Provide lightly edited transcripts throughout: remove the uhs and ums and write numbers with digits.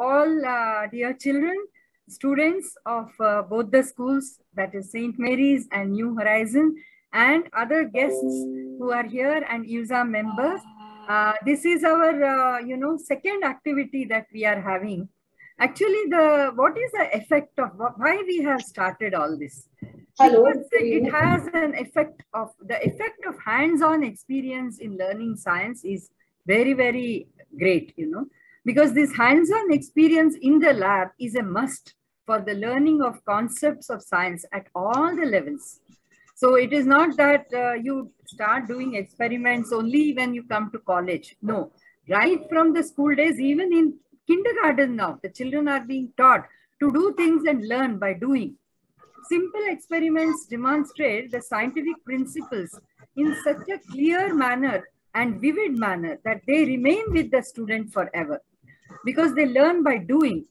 all dear children, students of both the schools, that is St. Mary's and New Horizon, and other guests who are here and IWSA members. This is our, second activity that we are having. Actually, what is the effect of why we have started all this? Because it has an effect of hands-on experience in learning science is very, very great, because this hands-on experience in the lab is a must for the learning of concepts of science at all the levels. So it is not that you start doing experiments only when you come to college. No, right from the school days, even in kindergarten now, the children are being taught to do things and learn by doing. Simple experiments demonstrate the scientific principles in such a clear manner and vivid manner that they remain with the student forever, because they learn by doing.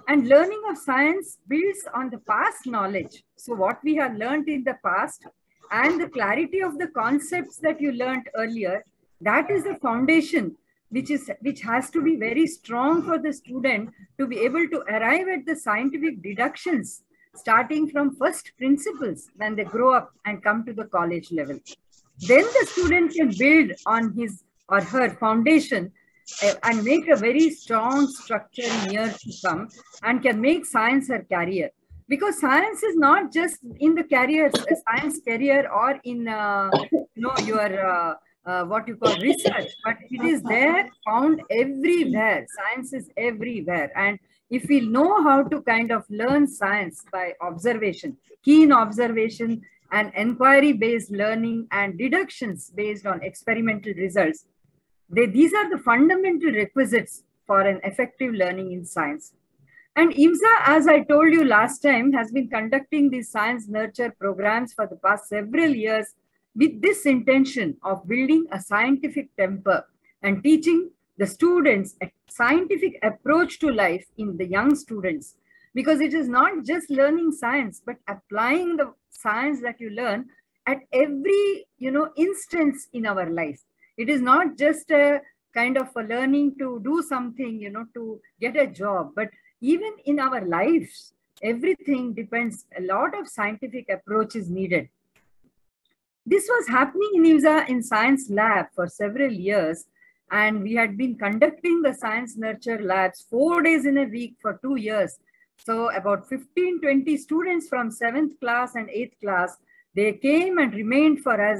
And learning of science builds on the past knowledge. So what we have learned in the past and the clarity of the concepts that you learned earlier, that is the foundation which has to be very strong for the student to be able to arrive at the scientific deductions starting from first principles when they grow up and come to the college level. Then the student can build on his or her foundation and make a very strong structure in years to come, and can make science her career. Because science is not just in the career, science career, or in your what you call research, but it is there, found everywhere. Science is everywhere. And if we know how to kind of learn science by observation, keen observation and inquiry-based learning and deductions based on experimental results, these are the fundamental requisites for an effective learning in science. And IWSA, as I told you last time, has been conducting these science nurture programs for the past several years with this intention of building a scientific temper and teaching the students a scientific approach to life in the young students. Because it is not just learning science, but applying the science that you learn at every, instance in our life. It is not just a kind of a learning to do something, to get a job, but even in our lives, everything depends. A lot of scientific approach is needed. This was happening in IWSA in science lab for several years, and we had been conducting the science nurture labs 4 days in a week for 2 years. So about 15-20 students from 7th class and 8th class, they came and remained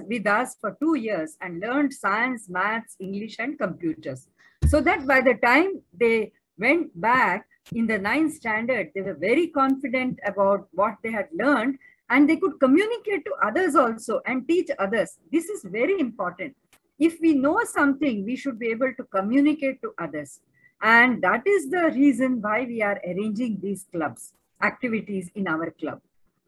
with us for 2 years and learned science, maths, English, and computers. So that by the time they went back in the 9th standard, they were very confident about what they had learned, and they could communicate to others also and teach others. This is very important. If we know something, we should be able to communicate to others. And that is the reason why we are arranging these clubs, activities in our club.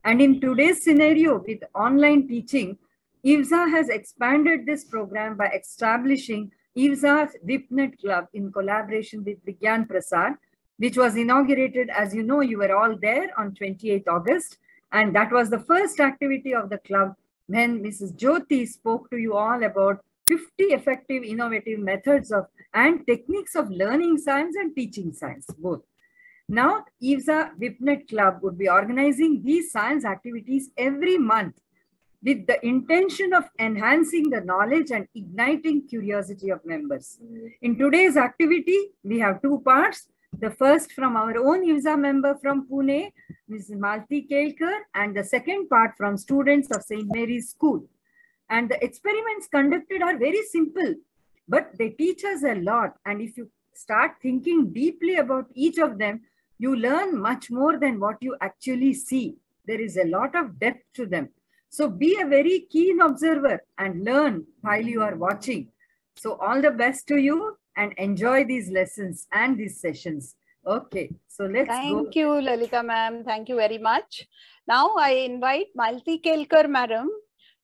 And in today's scenario with online teaching, IWSA has expanded this program by establishing IWSA VIPNet Club in collaboration with Vigyan Prasad, which was inaugurated, as you know, you were all there on 28th August. And that was the first activity of the club when Mrs. Jyoti spoke to you all about 50 effective innovative methods and techniques of learning science and teaching science, both. Now, IWSA VIPNet Club would be organizing these science activities every month with the intention of enhancing the knowledge and igniting curiosity of members. In today's activity, we have 2 parts. The first from our own IWSA member from Pune, Mrs. Malti Kelkar, and the second part from students of St. Mary's School. And the experiments conducted are very simple, but they teach us a lot. And if you start thinking deeply about each of them, you learn much more than what you actually see. There is a lot of depth to them. So be a very keen observer and learn while you are watching. So all the best to you and enjoy these lessons and these sessions. Okay, so let's go. Thank you, Lalita ma'am. Thank you very much. Now I invite Malti Kelkar madam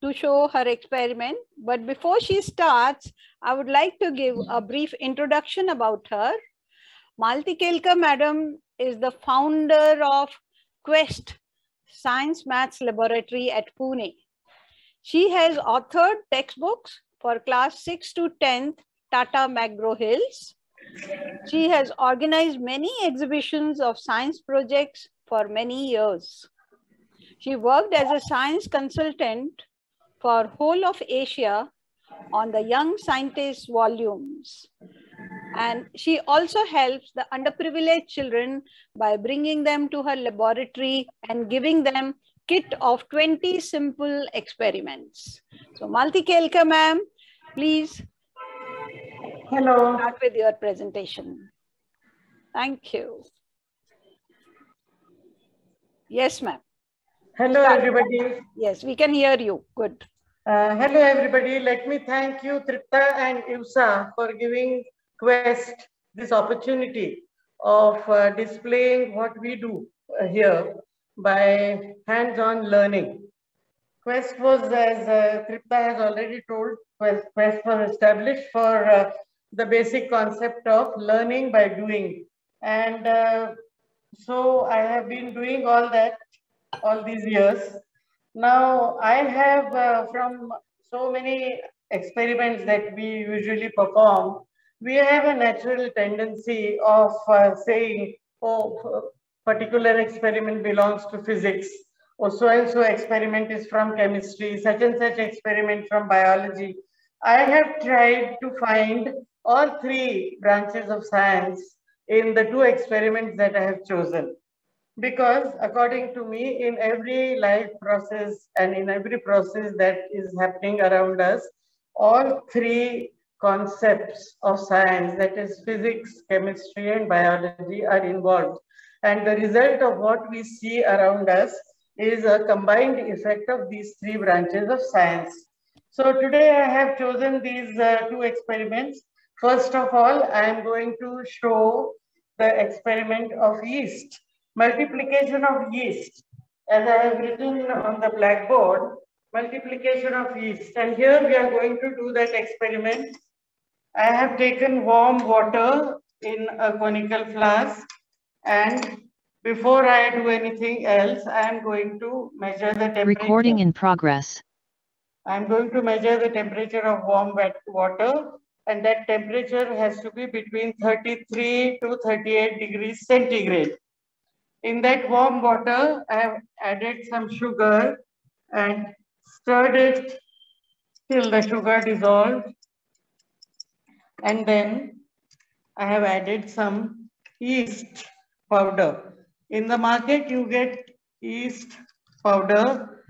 to show her experiment. But before she starts, I would like to give a brief introduction about her. Malti Kelkar madam is the founder of Quest Science Maths Laboratory at Pune. She has authored textbooks for class 6 to 10th Tata McGraw Hills, She has organized many exhibitions of science projects for many years. She worked as a science consultant for whole of Asia on the Young Scientists volumes. And she also helps the underprivileged children by bringing them to her laboratory and giving them kit of 20 simple experiments. So Malti Kelkar ma'am, please start with your presentation. Thank you. Yes, ma'am. Hello, everybody. Yes, we can hear you. Good. Hello, everybody. Let me thank you, Tripta and IWSA, for giving Quest this opportunity of displaying what we do here by hands-on learning. Quest was, as Tripta has already told, Quest was established for the basic concept of learning by doing. And so I have been doing all that all these years. Now I have from so many experiments that we usually perform, we have a natural tendency of saying, oh, particular experiment belongs to physics, or so and so experiment is from chemistry, such and such experiment from biology. I have tried to find all three branches of science in the two experiments that I have chosen. Because according to me, in every life process and in every process that is happening around us, all three concepts of science, that is physics, chemistry, and biology, are involved. And the result of what we see around us is a combined effect of these three branches of science. So today I have chosen these two experiments. First of all, I am going to show the experiment of yeast. Multiplication of yeast, as I have written on the blackboard, multiplication of yeast. And here we are going to do that experiment. I have taken warm water in a conical flask, and before I do anything else, I am going to measure the temperature. Recording in progress. I am going to measure the temperature of warm water, and that temperature has to be between 33 to 38 degrees centigrade. In that warm water, I have added some sugar and stirred it till the sugar dissolved. And then I have added some yeast powder. In the market, you get yeast powder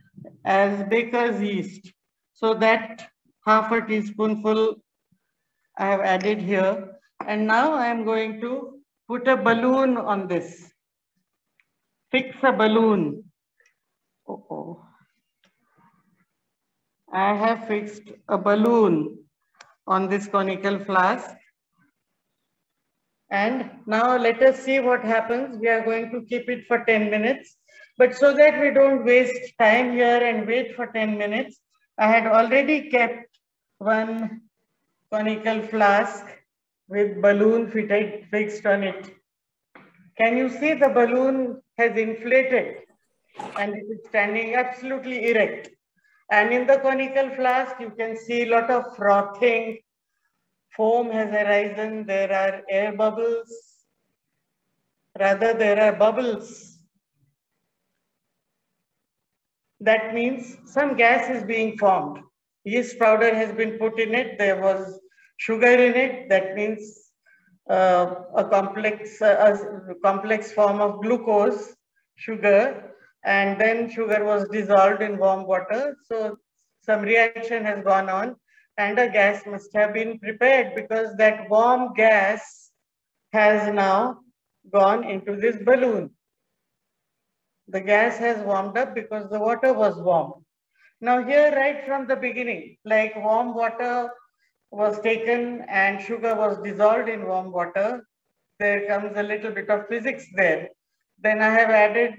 as baker's yeast. So that half a teaspoonful I have added here. And now I am going to put a balloon on this. Fix a balloon. I have fixed a balloon on this conical flask. And now let us see what happens. We are going to keep it for 10 minutes. But so that we don't waste time here and wait for 10 minutes, I had already kept one conical flask with balloon fixed on it. Can you see the balloon has inflated and it is standing absolutely erect? And in the conical flask, you can see a lot of frothing. Foam has arisen. There are air bubbles. Rather, there are bubbles. That means some gas is being formed. Yeast powder has been put in it. There was sugar in it. That means a complex form of glucose, sugar, and then sugar was dissolved in warm water. So some reaction has gone on and a gas must have been prepared because that warm gas has now gone into this balloon. The gas has warmed up because the water was warm. Now here, right from the beginning, like warm water was taken and sugar was dissolved in warm water, there comes a little bit of physics there. Then I have added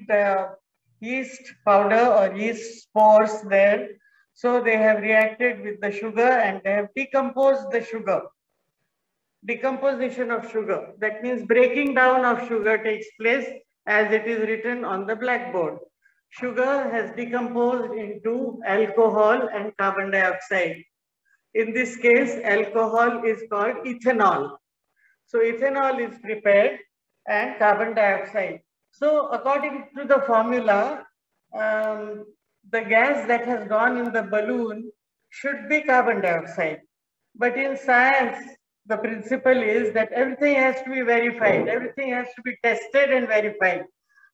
yeast powder or yeast spores there. So they have reacted with the sugar and they have decomposed the sugar. Decomposition of sugar. That means breaking down of sugar takes place as it is written on the blackboard. Sugar has decomposed into alcohol and carbon dioxide. In this case, alcohol is called ethanol. So ethanol is prepared and carbon dioxide. So according to the formula, the gas that has gone in the balloon should be carbon dioxide. But in science, the principle is that everything has to be verified. Everything has to be tested and verified.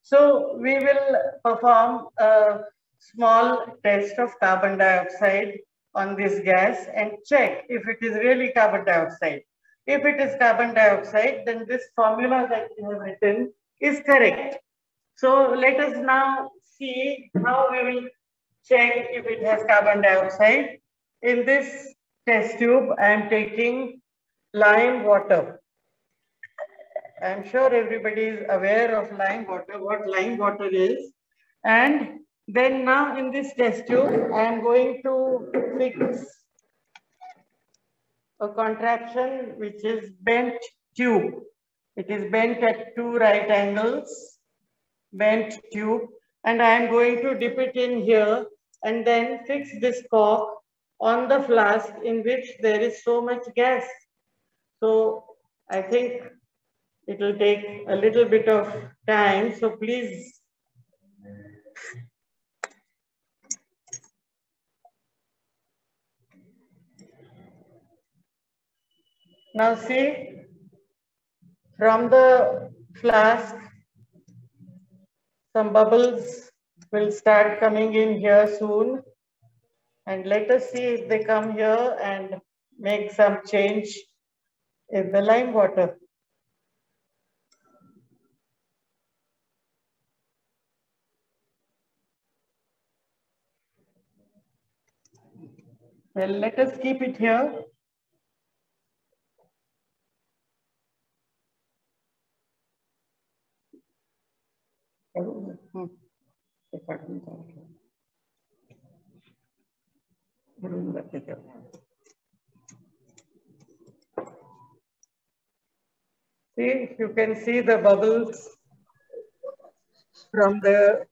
So we will perform a small test of carbon dioxide on this gas and check if it is really carbon dioxide. If it is carbon dioxide, then this formula that you have written is correct. So let us now see how we will check if it has carbon dioxide. In this test tube, I am taking lime water. I am sure everybody is aware of lime water, what lime water is. And then now in this test tube, I am going to fix a contraption which is bent tube. It is bent at 2 right angles, bent tube. And I am going to dip it in here and then fix this cork on the flask in which there is so much gas. So I think it will take a little bit of time. So please. Now see, from the flask, some bubbles will start coming in here soon. And let us see if they come here and make some change in the lime water. Well, let us keep it here. See, you can see the bubbles from the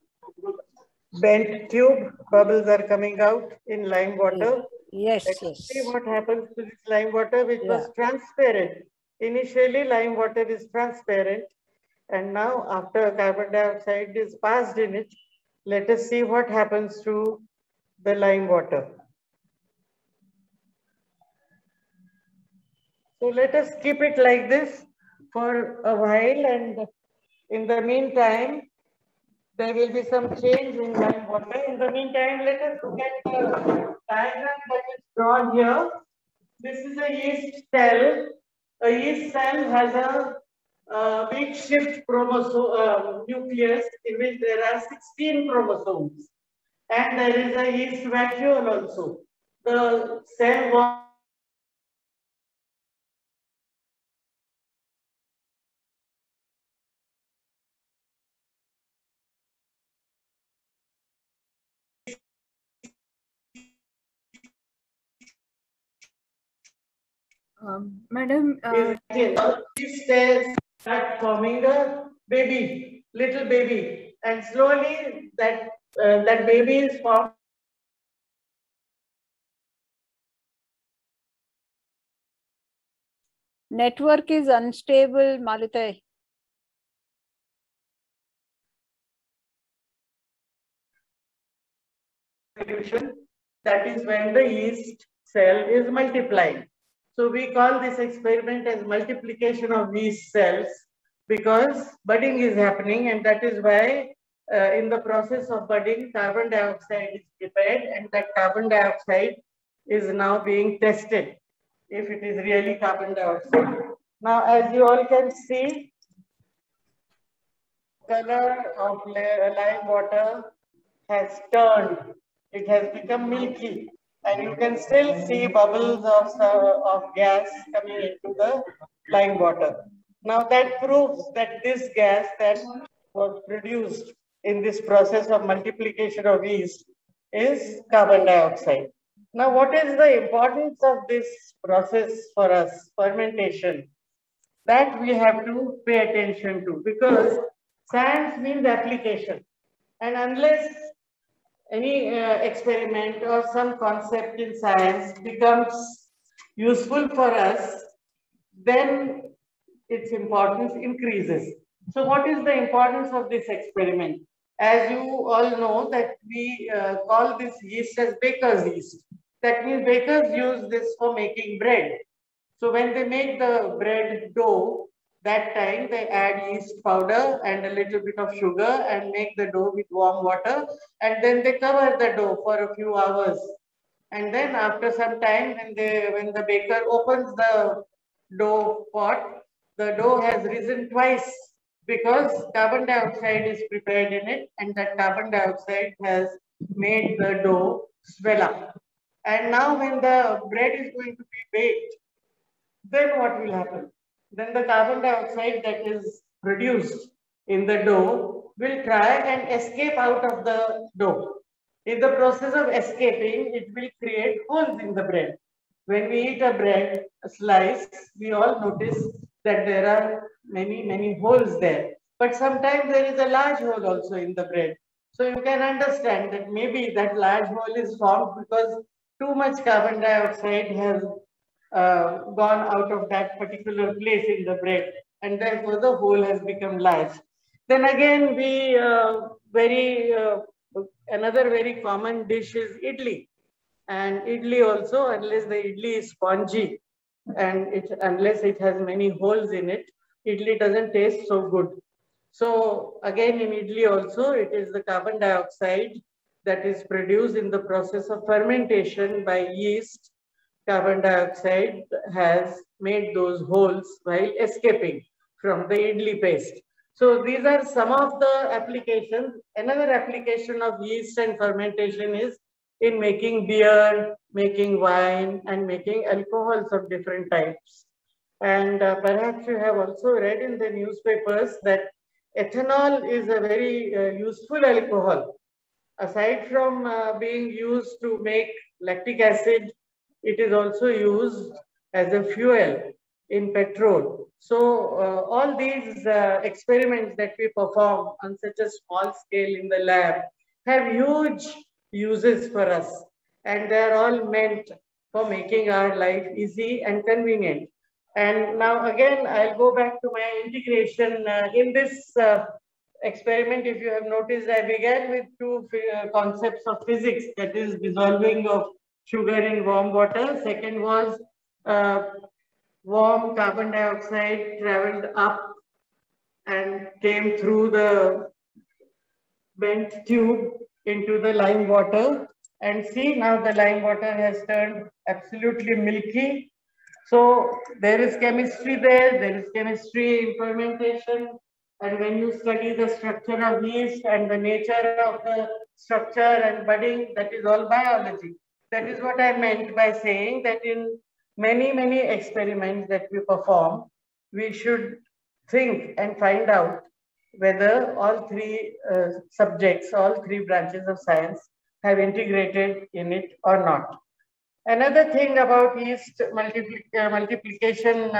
bent tube. Bubbles are coming out in lime water. Yes, Let's see what happens to this lime water, which was transparent. Initially, lime water is transparent. And now after carbon dioxide is passed in it, let us see what happens to the lime water. So let us keep it like this for a while, and in the meantime, there will be some change in lime water. In the meantime, let us look at the diagram that is drawn here. This is a yeast cell. A yeast cell has a makeshift chromosome nucleus in which there are 16 chromosomes, and there is a yeast vacuole also. The cell was Madam, these cells start forming a baby, little baby, and slowly that baby is formed. Network is unstable, Malutai. That is when the yeast cell is multiplying. So we call this experiment as multiplication of yeast cells because budding is happening, and that is why in the process of budding, carbon dioxide is prepared, and that carbon dioxide is now being tested if it is really carbon dioxide. Now, as you all can see, color of lime water has turned. It has become milky, and you can still see bubbles of gas coming into the lime water. Now that proves that this gas that was produced in this process of multiplication of yeast is carbon dioxide. Now, what is the importance of this process for us, fermentation? That we have to pay attention to, because science means application. And unless any experiment or some concept in science becomes useful for us, then its importance increases. So what is the importance of this experiment? As you all know that we call this yeast as baker's yeast. That means bakers use this for making bread. So when they make the bread dough, that time they add yeast powder and a little bit of sugar and make the dough with warm water, and then they cover the dough for a few hours. And then after some time, when the baker opens the dough pot, the dough has risen twice because carbon dioxide is prepared in it, and that carbon dioxide has made the dough swell up. And now when the bread is going to be baked, then what will happen? Then the carbon dioxide that is produced in the dough will try and escape out of the dough. In the process of escaping, it will create holes in the bread. When we eat a bread, a slice, we all notice that there are many holes there. But sometimes there is a large hole also in the bread. So you can understand that maybe that large hole is formed because too much carbon dioxide has gone out of that particular place in the bread, and therefore the hole has become large. Then again, another very common dish is idli, and idli also, unless the idli is spongy and unless it has many holes in it, idli doesn't taste so good. So again, in idli also, it is the carbon dioxide that is produced in the process of fermentation by yeast. Carbon dioxide has made those holes while escaping from the idli paste. So these are some of the applications. Another application of yeast and fermentation is in making beer, making wine, and making alcohols of different types. And perhaps you have also read in the newspapers that ethanol is a very useful alcohol. Aside from being used to make lactic acid, it is also used as a fuel in petrol. So all these experiments that we perform on such a small scale in the lab have huge uses for us, and they are all meant for making our life easy and convenient. And now again, I'll go back to my integration. In this experiment, if you have noticed, I began with two concepts of physics, that is dissolving of sugar in warm water. Second was warm carbon dioxide traveled up and came through the bent tube into the lime water. And see, now the lime water has turned absolutely milky. So there is chemistry there is chemistry in fermentation. And when you study the structure of yeast and the nature of the structure and budding, that is all biology. That is what I meant by saying that in many experiments that we perform, we should think and find out whether all three subjects, all three branches of science have integrated in it or not. Another thing about yeast multiplication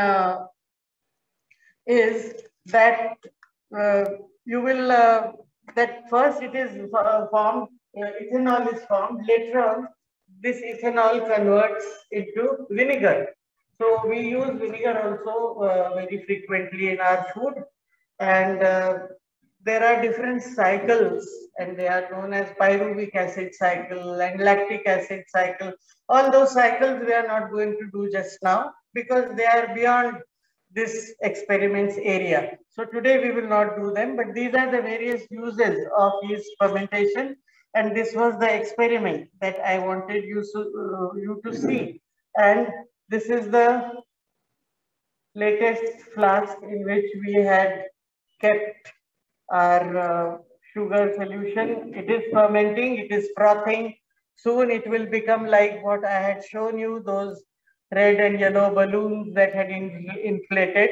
is that you will, that first it is formed, ethanol is formed, later on this ethanol converts into vinegar. So we use vinegar also very frequently in our food, and there are different cycles, and they are known as pyruvic acid cycle and lactic acid cycle. All those cycles we are not going to do just now because they are beyond this experiments area. So today we will not do them, but these are the various uses of yeast fermentation. And this was the experiment that I wanted you to see. And this is the latest flask in which we had kept our sugar solution. It is fermenting, it is frothing. Soon it will become like what I had shown you, those red and yellow balloons that had inflated.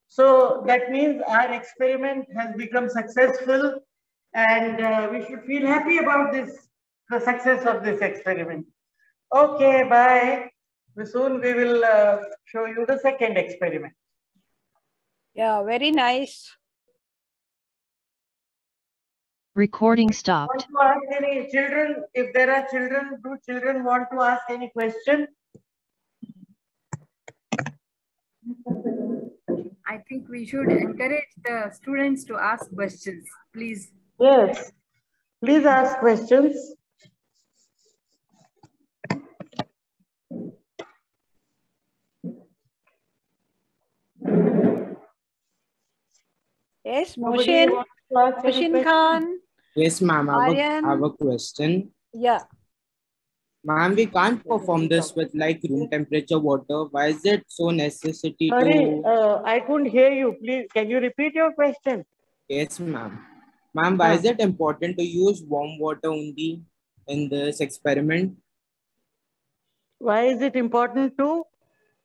So that means our experiment has become successful, and we should feel happy about this, the success of this experiment. Okay, bye. Soon we will show you the second experiment. Yeah, very nice. Recording stopped. Want to ask any children? If there are children, do children want to ask any question? I think we should encourage the students to ask questions, please. Yes, please ask questions. Yes, Nobody Mohsin, wants to ask any Mohsin question? Khan. Yes, ma'am. I Aryan. have a question. Yeah. Ma'am, we can't perform this with like room temperature water. Why is it so necessity Sorry, to? I couldn't hear you. Please, can you repeat your question? Yes, ma'am. Ma'am, why is it important to use warm water only in this experiment? Why is it important to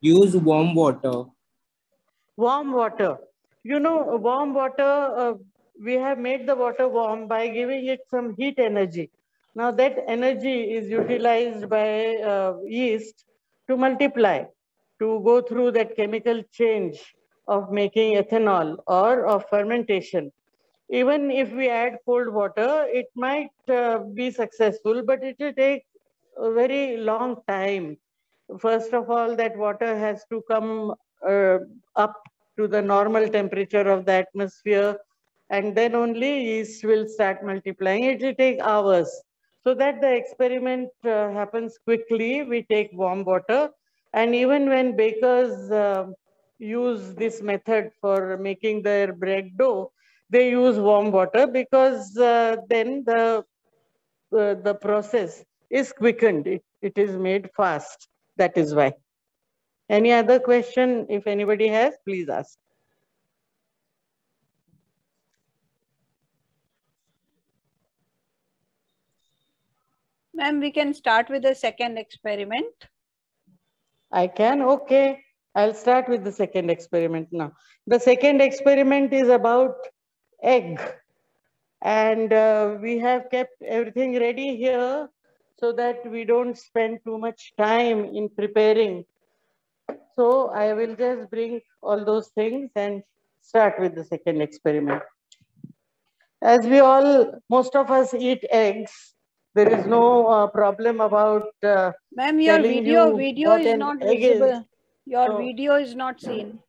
Use warm water. warm water? You know, warm water, we have made the water warm by giving it some heat energy. Now that energy is utilized by yeast to multiply, to go through that chemical change of making ethanol or of fermentation. Even if we add cold water, it might be successful, but it will take a very long time. First of all, that water has to come up to the normal temperature of the atmosphere, and then only yeast will start multiplying. It will take hours. So that the experiment happens quickly, we take warm water. And even when bakers use this method for making their bread dough, they use warm water because then the process is quickened. It is made fast. That is why. Any other question, if anybody has, please ask. Ma'am, we can start with the second experiment. I can, okay. I'll start with the second experiment now. The second experiment is about egg. And we have kept everything ready here so that we don't spend too much time in preparing. So I will just bring all those things and start with the second experiment. As we all, most of us eat eggs. There is no problem about Ma'am, your telling video you what is an not egg visible. is. Your So- video is not seen.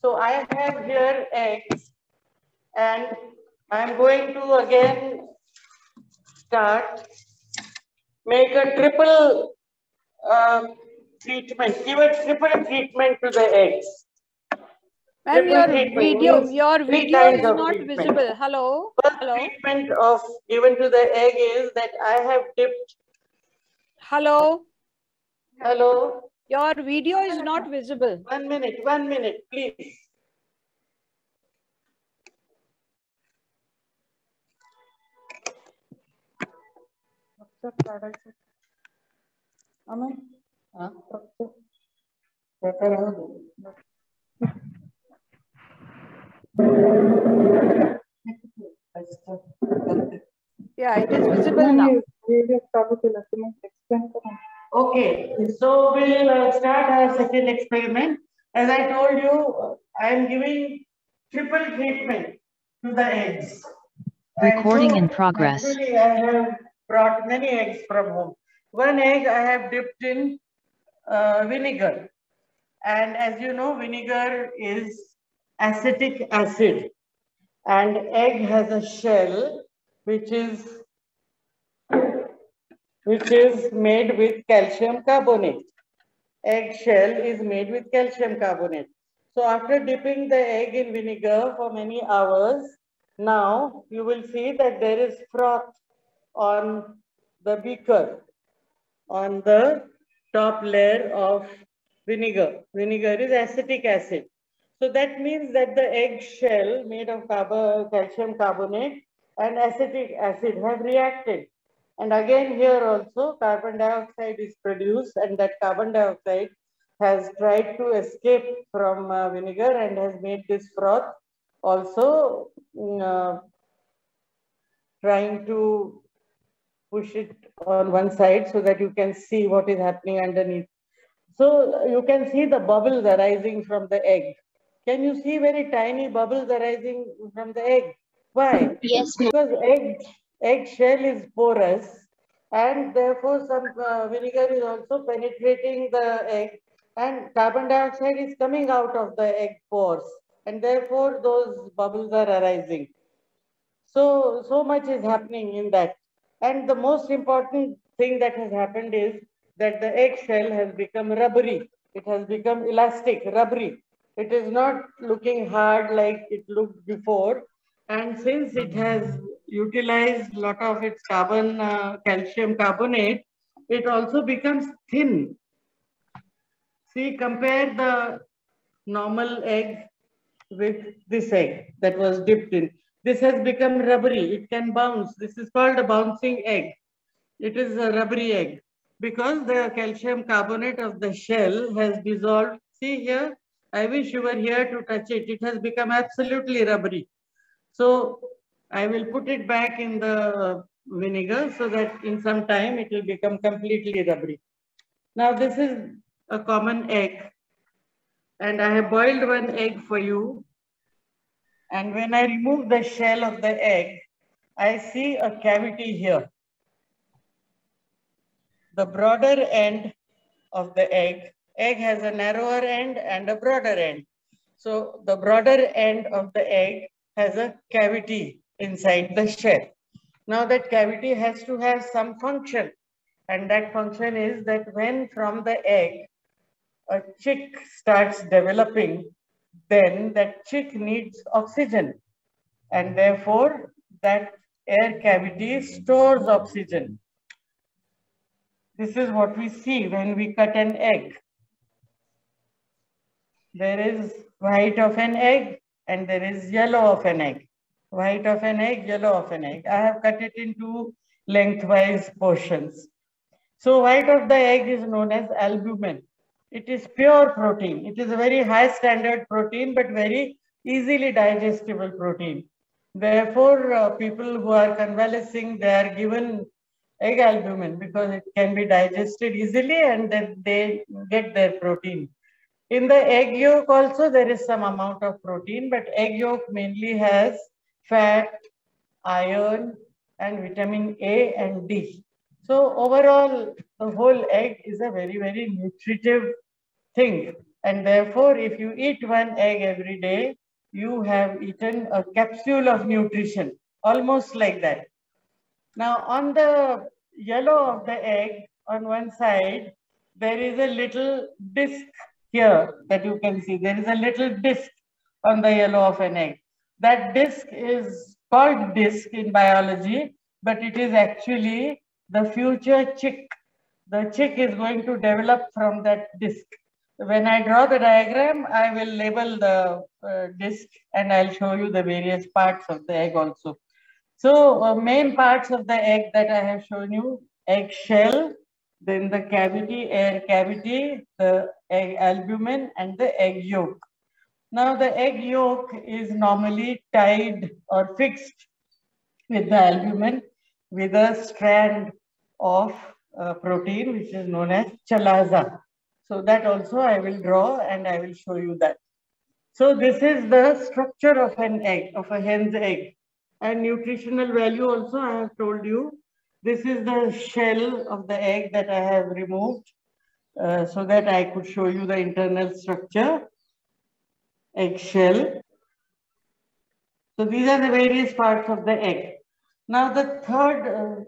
So I have here eggs, and I'm going to again start, make a triple treatment, give a triple treatment to the eggs. Ma'am, Triple your treatment means your three video kinds is of not treatment. visible. Hello? First Hello? treatment of given to the egg is that I have dipped. Hello? Hello? Your video is not visible. 1 minute, please. Amen. Yeah, it is visible now. Okay, so we'll start our second experiment. As I told you, I am giving triple treatment to the eggs. Recording And in progress. Actually, I have brought many eggs from home. One egg I have dipped in vinegar. And as you know, vinegar is acetic acid. And egg has a shell which is made with calcium carbonate. Egg shell is made with calcium carbonate. So after dipping the egg in vinegar for many hours, now you will see that there is froth on the beaker, on the top layer of vinegar. Vinegar is acetic acid. So that means that the egg shell made of calcium carbonate and acetic acid have reacted. And again here also carbon dioxide is produced, and that carbon dioxide has tried to escape from vinegar and has made this froth, also trying to push it on one side so that you can see what is happening underneath. So you can see the bubbles arising from the egg. Can you see very tiny bubbles arising from the egg? Why? Yes. Because egg shell is porous, and therefore some vinegar is also penetrating the egg and carbon dioxide is coming out of the egg pores, and therefore those bubbles are arising. So much is happening in that. And the most important thing that has happened is that the eggshell has become rubbery. It has become elastic, rubbery. It is not looking hard like it looked before. And since it has utilized a lot of its calcium carbonate, it also becomes thin. See, compare the normal egg with this egg that was dipped in. This has become rubbery. It can bounce. This is called a bouncing egg. It is a rubbery egg because the calcium carbonate of the shell has dissolved. See here, I wish you were here to touch it. It has become absolutely rubbery. So I will put it back in the vinegar so that in some time it will become completely rubbery. Now this is a common egg, and I have boiled one egg for you. And when I remove the shell of the egg, I see a cavity here. The broader end of the egg has a narrower end and a broader end. So the broader end of the egg has a cavity inside the shell. Now that cavity has to have some function, and that function is that when from the egg a chick starts developing, then that chick needs oxygen, and therefore that air cavity stores oxygen. This is what we see when we cut an egg. There is white of an egg and there is yellow of an egg. White of an egg, yellow of an egg. I have cut it into lengthwise portions. So white of the egg is known as albumin. It is pure protein. It is a very high standard protein, but very easily digestible protein. Therefore, people who are convalescing, they are given egg albumin because it can be digested easily and then they get their protein. In the egg yolk also there is some amount of protein, but egg yolk mainly has fat, iron, and vitamin A and D. So overall, the whole egg is a very, very nutritive thing. And therefore, if you eat one egg every day, you have eaten a capsule of nutrition, almost like that. Now, on the yellow of the egg, on one side, there is a little disc here that you can see. There is a little disc on the yellow of an egg. That disc is called disc in biology, but it is actually the future chick. The chick is going to develop from that disc. When I draw the diagram, I will label the disc and I'll show you the various parts of the egg also. So main parts of the egg that I have shown you: egg shell, then the cavity, air cavity, the egg albumin, and the egg yolk. Now the egg yolk is normally tied or fixed with the albumin with a strand of protein which is known as chalaza. So that also I will draw and I will show you that. So this is the structure of an egg, of a hen's egg. And nutritional value also I have told you. This is the shell of the egg that I have removed so that I could show you the internal structure. Egg shell. So these are the various parts of the egg. Now the third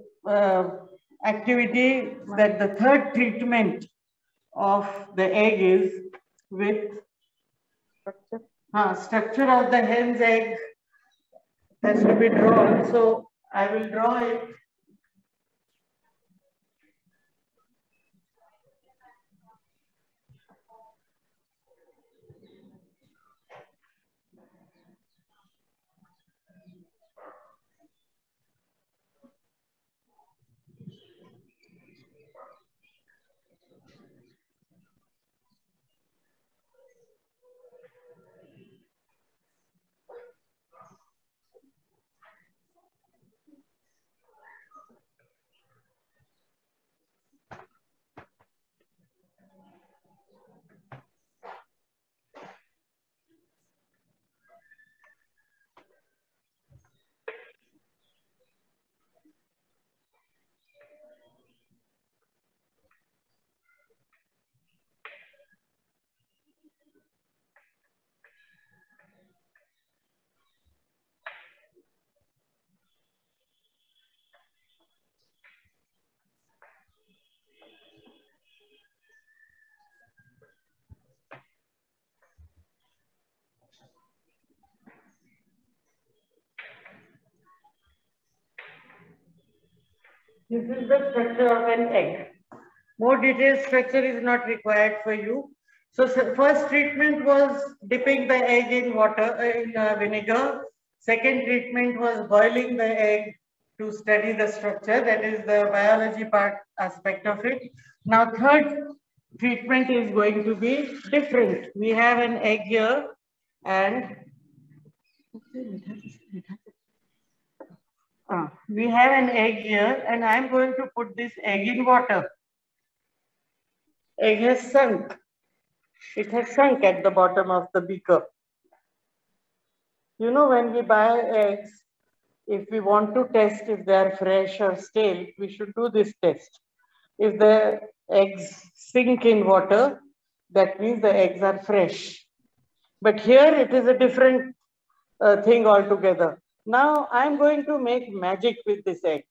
activity, that the third treatment of the egg is with structure of the hen's egg has to be drawn. So I will draw it. This is the structure of an egg. More detailed structure is not required for you. So first treatment was dipping the egg in water, in vinegar. Second treatment was boiling the egg to study the structure. That is the biology part aspect of it. Now third treatment is going to be different. We have an egg here and we have an egg here and I'm going to put this egg in water. Egg has sunk. It has sunk at the bottom of the beaker. You know, when we buy eggs, if we want to test if they are fresh or stale, we should do this test. If the eggs sink in water, that means the eggs are fresh. But here it is a different thing altogether. Now I'm going to make magic with this egg.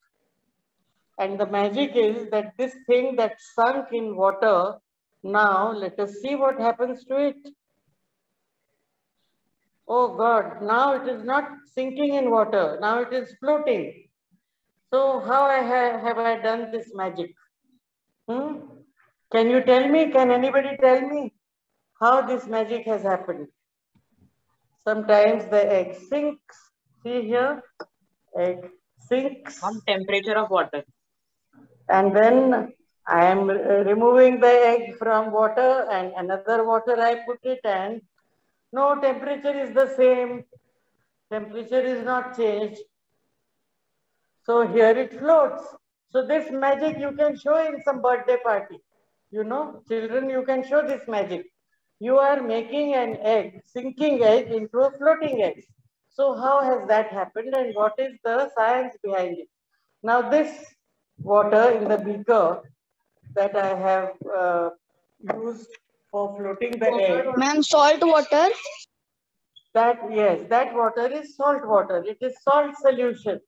And the magic is that this thing that sunk in water, now let us see what happens to it. Oh God, now it is not sinking in water. Now it is floating. So how have I done this magic? Can you tell me? Can anybody tell me how this magic has happened? Sometimes the egg sinks. See here, egg sinks. From temperature of water. And then I am removing the egg from water and another water I put it and no, temperature is the same. Temperature is not changed. So here it floats. So this magic you can show in some birthday party. You know, children, you can show this magic. You are making an egg, sinking egg into a floating egg. So how has that happened and what is the science behind it? Now this water in the beaker that I have used for floating the egg. Ma'am, salt water. Yes, that water is salt water. It is salt solution.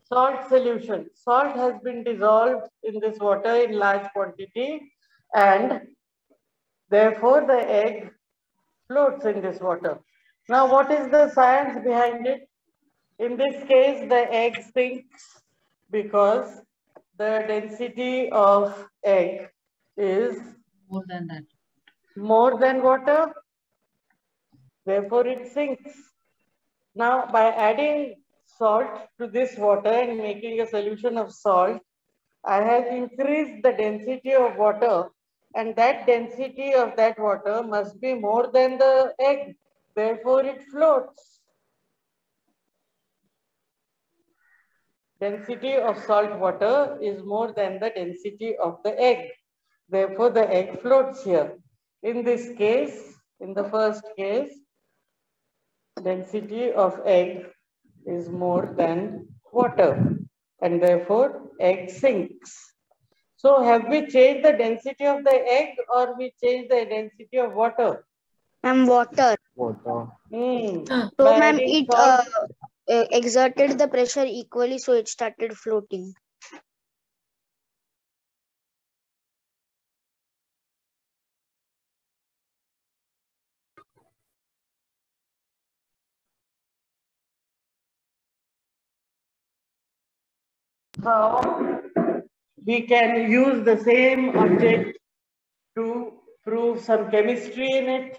Salt solution. Salt has been dissolved in this water in large quantity and therefore the egg floats in this water. Now what is the science behind it? In this case, the egg sinks because the density of egg is more than water. Therefore, it sinks. Now, by adding salt to this water and making a solution of salt, I have increased the density of water, and that density of that water must be more than the egg. Therefore, it floats. Density of salt water is more than the density of the egg. Therefore, the egg floats here. In this case, in the first case, density of egg is more than water and therefore egg sinks. So have we changed the density of the egg or we changed the density of water? Ma'am, water. Water. So ma'am, it exerted the pressure equally, so it started floating. How we can use the same object to prove some chemistry in it,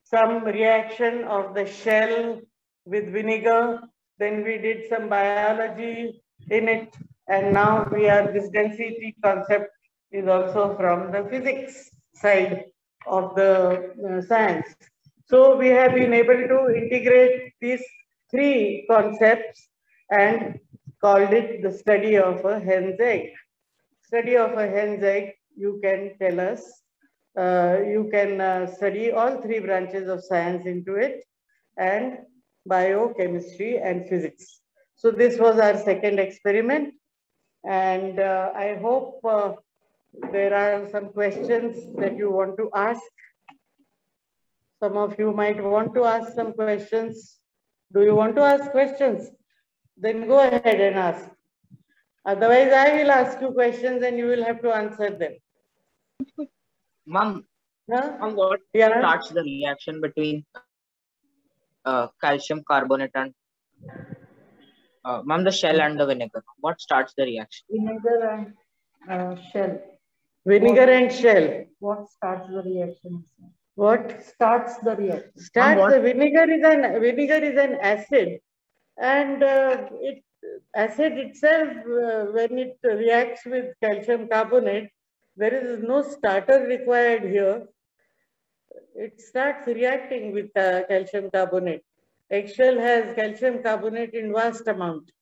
some reaction of the shell with vinegar, then we did some biology in it, and now this density concept is also from the physics side of the science. So we have been able to integrate these three concepts and called it the study of a hen's egg. Study of a hen's egg, you can tell us, you can study all three branches of science into it and biochemistry and physics. So this was our second experiment and I hope there are some questions that you want to ask. Some of you might want to ask some questions. Do you want to ask questions? Then go ahead and ask. Otherwise, I will ask you questions and you will have to answer them. Ma'am, what starts the reaction between calcium carbonate and Ma'am, the shell and the vinegar. What starts the reaction? Vinegar and shell. Vinegar and shell. What starts the reaction? What Starts the reaction. starts the vinegar is an acid, and acid itself, when it reacts with calcium carbonate, there is no starter required here. It starts reacting with calcium carbonate. Eggshell has calcium carbonate in vast amount.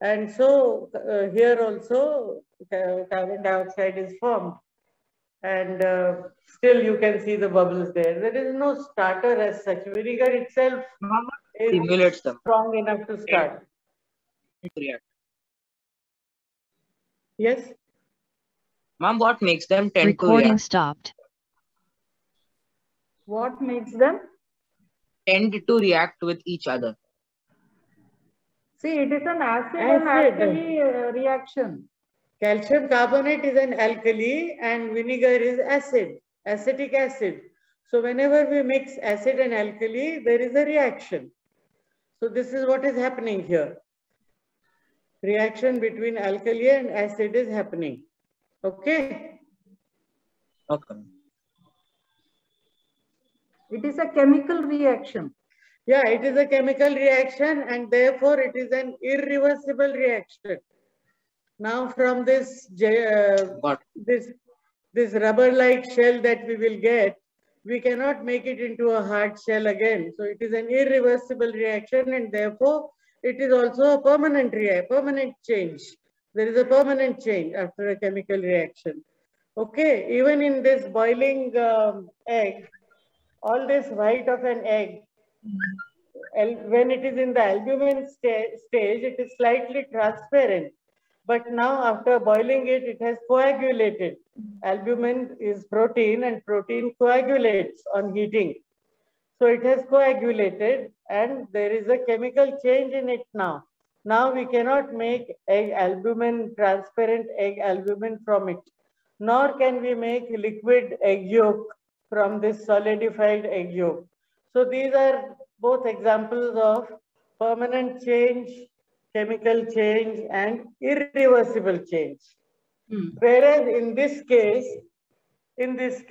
And so here also carbon dioxide is formed. And still you can see the bubbles there. There is no starter as such. Vinegar itself Stimulates is them. strong enough to start. React. Yes? Ma'am, what makes them tend to Recording react? stopped. What makes them? Tend to react with each other. See, it is an acid and alkali reaction. Calcium carbonate is an alkali and vinegar is acid, acetic acid. So whenever we mix acid and alkali, there is a reaction. So this is what is happening here. Reaction between alkali and acid is happening. Okay? Okay. It is a chemical reaction. Yeah, it is a chemical reaction and therefore it is an irreversible reaction. Now from this rubber-like shell that we will get, we cannot make it into a hard shell again. So it is an irreversible reaction and therefore it is also a permanent change. There is a permanent change after a chemical reaction. Okay, even in this boiling egg, all this white of an egg, when it is in the albumin stage, it is slightly transparent. But now after boiling it, it has coagulated. Albumin is protein and protein coagulates on heating. So it has coagulated and there is a chemical change in it now. Now we cannot make egg albumin, transparent egg albumin from it. Nor can we make liquid egg yolk from this solidified egg yolk. So these are both examples of permanent change, chemical change, and irreversible change. Whereas in this case, it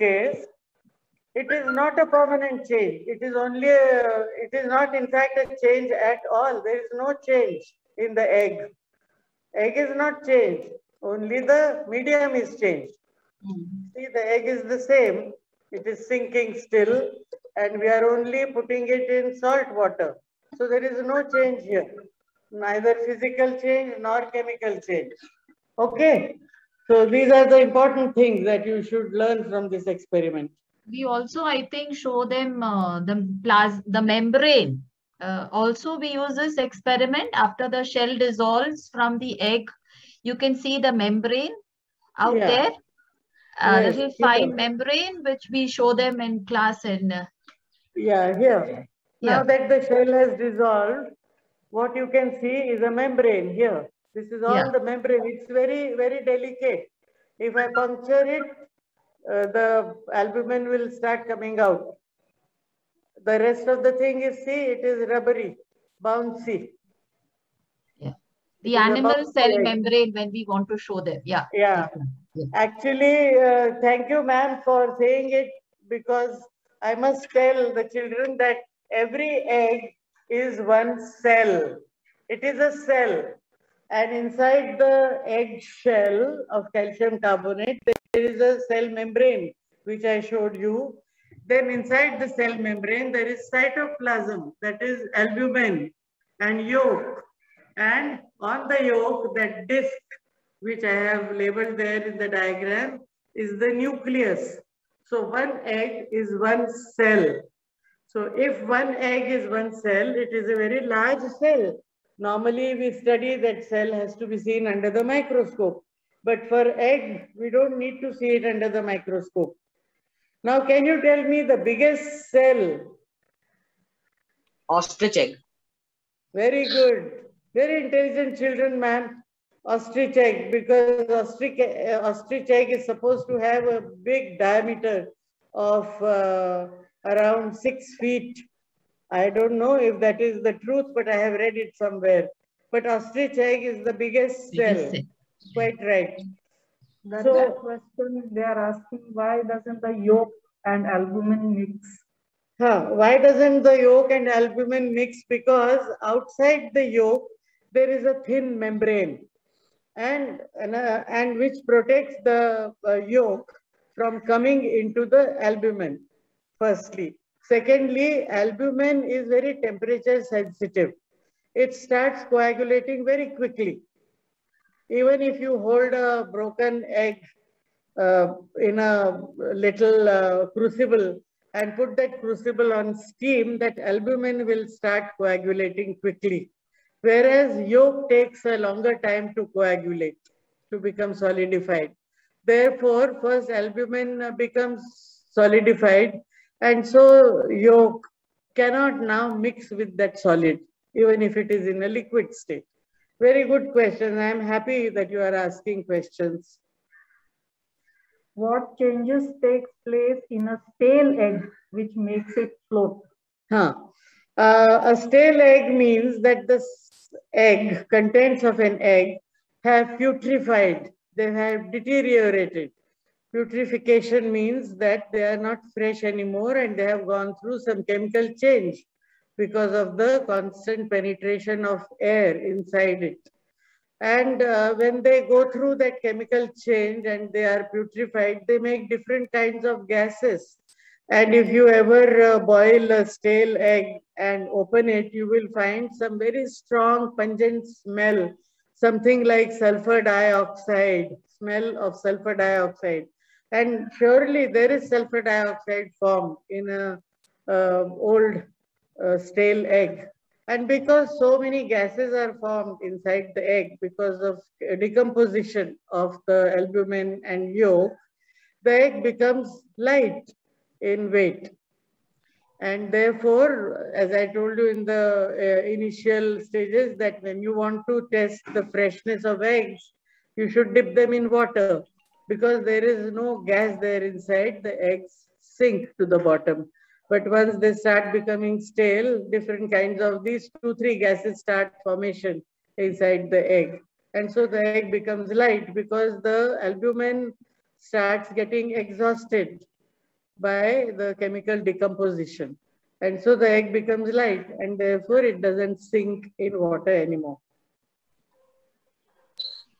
is not a permanent change. It is only it is not in fact a change at all. There is no change in the egg. Egg is not changed. Only the medium is changed. See, the egg is the same. It is sinking still and we are only putting it in salt water. So there is no change here. Neither physical change nor chemical change. Okay. So these are the important things that you should learn from this experiment. We also, I think, show them the membrane. Also, we use this experiment after the shell dissolves from the egg. You can see the membrane out there. Yes, Little fine membrane, which we show them in class. And here. Now that the shell has dissolved, what you can see is a membrane here. This is all the membrane. It's very, very delicate. If I puncture it, the albumin will start coming out. The rest of the thing is, see, it is rubbery, bouncy. The animal cell membrane when we want to show them. Actually, thank you, ma'am, for saying it, because I must tell the children that every egg is one cell. It is a cell. And inside the egg shell of calcium carbonate, there is a cell membrane, which I showed you. Then inside the cell membrane, there is cytoplasm, that is albumin and yolk. And on the yolk, that disc, which I have labeled there in the diagram, is the nucleus. So one egg is one cell. So if one egg is one cell, it is a very large cell. Normally we study that cell has to be seen under the microscope. But for egg, we don't need to see it under the microscope. Now, can you tell me the biggest cell? Ostrich egg. Very good. Very intelligent children, ma'am. Ostrich egg, because ostrich egg is supposed to have a big diameter of around 6 feet. I don't know if that is the truth, but I have read it somewhere. but ostrich egg is the biggest cell. Quite right. That So, question they are asking, why doesn't the yolk and albumin mix? why doesn't the yolk and albumin mix? Because outside the yolk, there is a thin membrane and which protects the yolk from coming into the albumin, firstly. Secondly, albumin is very temperature sensitive. It starts coagulating very quickly. Even if you hold a broken egg in a little crucible and put that crucible on steam, that albumin will start coagulating quickly. Whereas yolk takes a longer time to coagulate, to become solidified. Therefore, first albumin becomes solidified, and so yolk cannot now mix with that solid, even if it is in a liquid state. Very good question. I am happy that you are asking questions. What changes takes place in a stale egg which makes it float? A stale egg means that the egg, contents of an egg, have putrefied, they have deteriorated. Putrefaction means that they are not fresh anymore and they have gone through some chemical change because of the constant penetration of air inside it. And when they go through that chemical change and they are putrefied, they make different kinds of gases. And if you ever boil a stale egg and open it, you will find some very strong pungent smell, something like sulfur dioxide, smell of sulfur dioxide. And surely there is sulfur dioxide formed in a old stale egg. And because so many gases are formed inside the egg because of decomposition of the albumin and yolk, the egg becomes light in weight. And therefore, as I told you in the initial stages, that when you want to test the freshness of eggs, you should dip them in water because there is no gas there inside, the eggs sink to the bottom. But once they start becoming stale, different kinds of these 2-3 gases start formation inside the egg. And so the egg becomes light because the albumin starts getting exhausted by the chemical decomposition. And so the egg becomes light and therefore it doesn't sink in water anymore.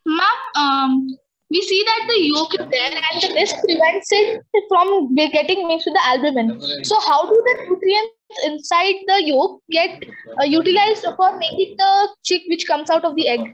Ma'am, we see that the yolk is there and this prevents it from getting mixed with the albumin. So how do the nutrients inside the yolk get utilized for making the chick which comes out of the egg?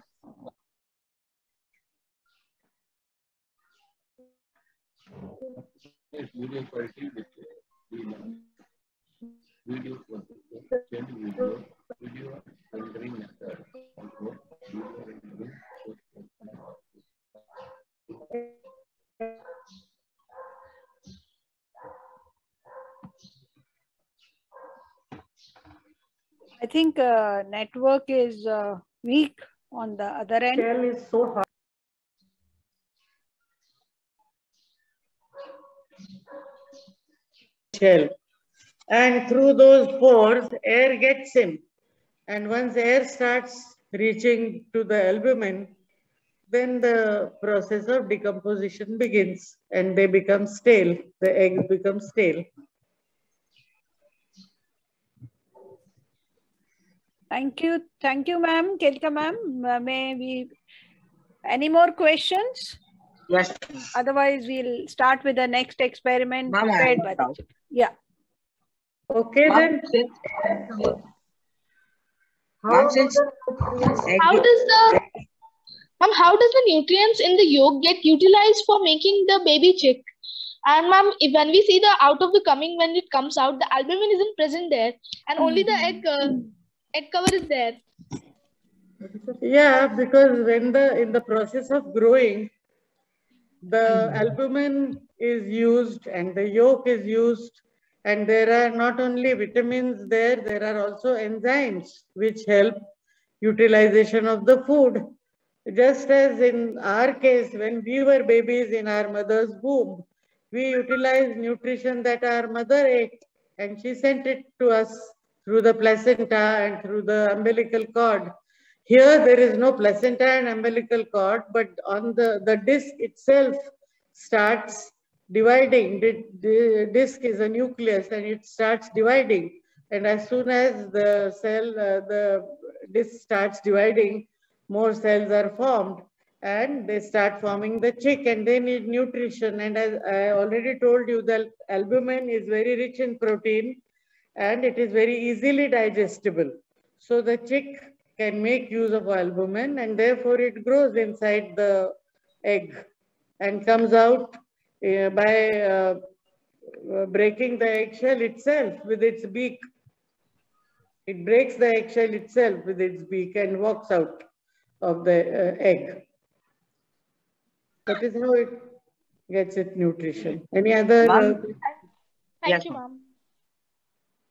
I think network is weak on the other end. Shell is so hard. Shell. And through those pores, air gets in. And once air starts reaching to the albumin, then the process of decomposition begins and they become stale. The eggs become stale. Thank you, ma'am. Kelka ma'am, may we, any more questions? Yes. Otherwise, we'll start with the next experiment prepared by the chick. Yeah. Okay, then. How does the nutrients in the yolk get utilized for making the baby chick? And ma'am, when we see the out of the coming, when it comes out, the albumin isn't present there, and only the egg cover is there. Yeah, because when in the process of growing, the albumin is used and the yolk is used, and there are not only vitamins there are also enzymes which help utilization of the food. Just as in our case, when we were babies in our mother's womb, we utilized nutrition that our mother ate and she sent it to us through the placenta and through the umbilical cord. Here there is no placenta and umbilical cord, but on the disc itself starts dividing. The disc is a nucleus and it starts dividing. And as soon as the cell, the disc starts dividing, more cells are formed and they start forming the chick, and they need nutrition. And as I already told you, the albumin is very rich in protein and it is very easily digestible. So the chick can make use of albumin, and therefore it grows inside the egg and comes out by breaking the eggshell itself with its beak. It breaks the eggshell itself with its beak and walks out of the egg. That is how it gets its nutrition. Any other? Thank you, ma'am.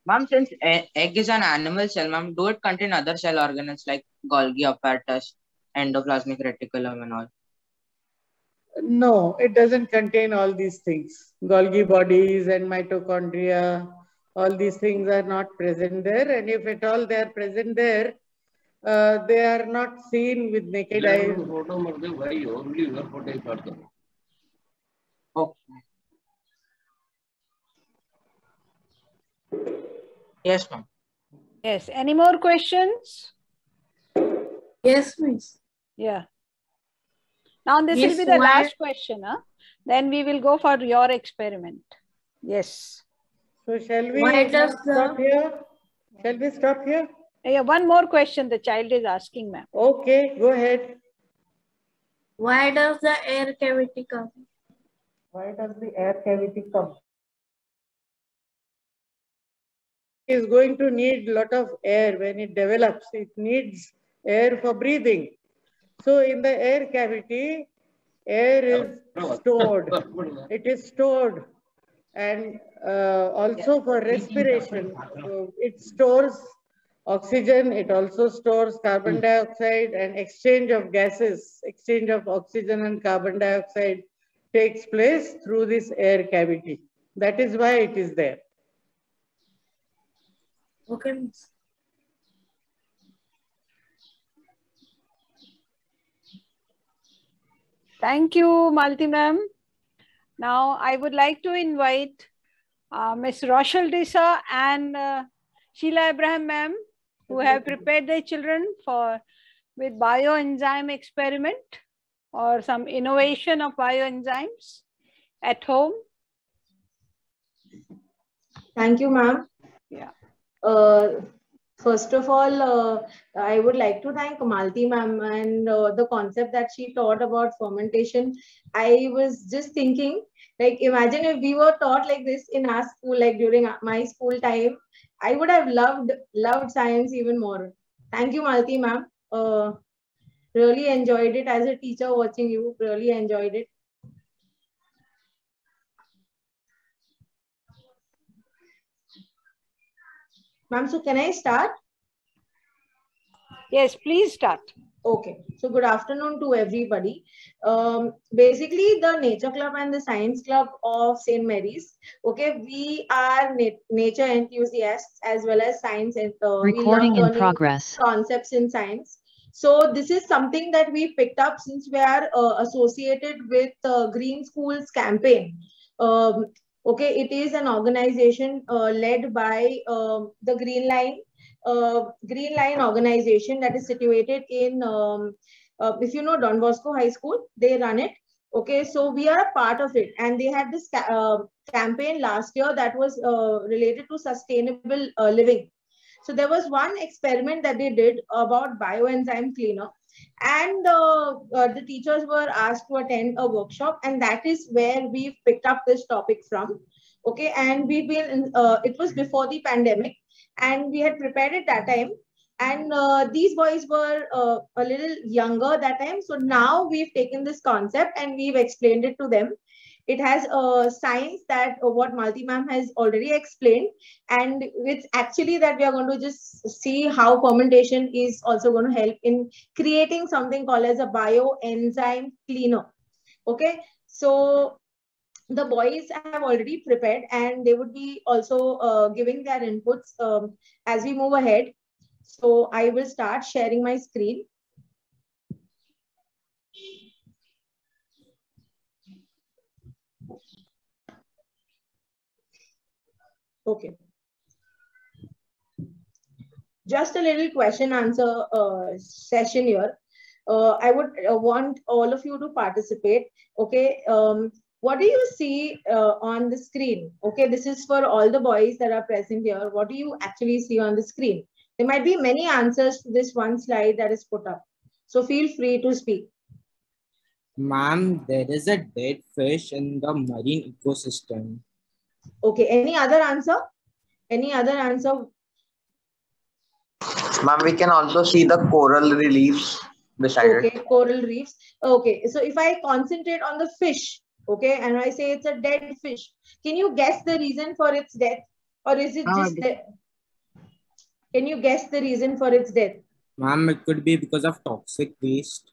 Ma'am, since egg is an animal cell, ma'am, do it contain other cell organelles like Golgi apparatus, endoplasmic reticulum and all? No, it doesn't contain all these things. Golgi bodies and mitochondria, all these things are not present there. And if at all they are present there, they are not seen with naked eyes. Okay. Yes, ma'am. Yes. Any more questions? Yes, miss. Yeah. Now this Yes, will be the why- last question. Huh? Then we will go for your experiment. Yes. So shall we Why does stop the- here? Shall we stop here? Yeah, one more question the child is asking, ma'am. Okay, go ahead. Why does the air cavity come? Why does the air cavity come? It is going to need a lot of air when it develops. It needs air for breathing. So in the air cavity, air is stored. It is stored. And also for respiration, it stores oxygen. It also stores carbon dioxide, and exchange of gases, exchange of oxygen and carbon dioxide takes place through this air cavity. That is why it is there. Okay, miss. Thank you, Malti ma'am. Now I would like to invite Ms. Rochelle Disa and Sheila Abraham ma'am, who have prepared their children with bioenzyme experiment or some innovation of bioenzymes at home. Thank you, ma'am. Yeah. First of all, I would like to thank Malti ma'am and the concept that she taught about fermentation. I was just thinking, like, imagine if we were taught like this in our school, like during my school time, I would have loved science even more. Thank you, Malti ma'am. Really enjoyed it as a teacher watching you. Really enjoyed it. Ma'am, so can I start? Yes, please start. Okay, so good afternoon to everybody. Basically, the Nature Club and the Science Club of St. Mary's, okay, we are nature enthusiasts as well as science. Recording in progress. Concepts in science. So this is something that we picked up since we are associated with Green Schools campaign. Okay, it is an organization led by the Green Line organization that is situated in, if you know Don Bosco High School, they run it. Okay, so we are a part of it, and they had this campaign last year that was related to sustainable living. So there was one experiment that they did about bioenzyme cleaner, and the teachers were asked to attend a workshop, and that is where we picked up this topic from. Okay, and we've been, it was before the pandemic, and we had prepared it that time. And these boys were a little younger that time. So now we've taken this concept and we've explained it to them. It has science that what Malti ma'am has already explained. And it's actually that we are going to just see how fermentation is also going to help in creating something called as a bioenzyme cleaner. Okay, so the boys have already prepared and they would be also giving their inputs as we move ahead. So I will start sharing my screen. Okay. Just a little question answer session here. I would want all of you to participate. Okay. What do you see on the screen? Okay, this is for all the boys that are present here. What do you actually see on the screen? There might be many answers to this one slide that is put up. So feel free to speak. Ma'am, there is a dead fish in the marine ecosystem. Okay, any other answer? Any other answer? Ma'am, we can also see the coral reefs beside it. Okay, coral reefs. Okay, so if I concentrate on the fish, okay, and I say it's a dead fish, can you guess the reason for its death? Or is it just death? Can you guess the reason for its death? Ma'am, it could be because of toxic waste.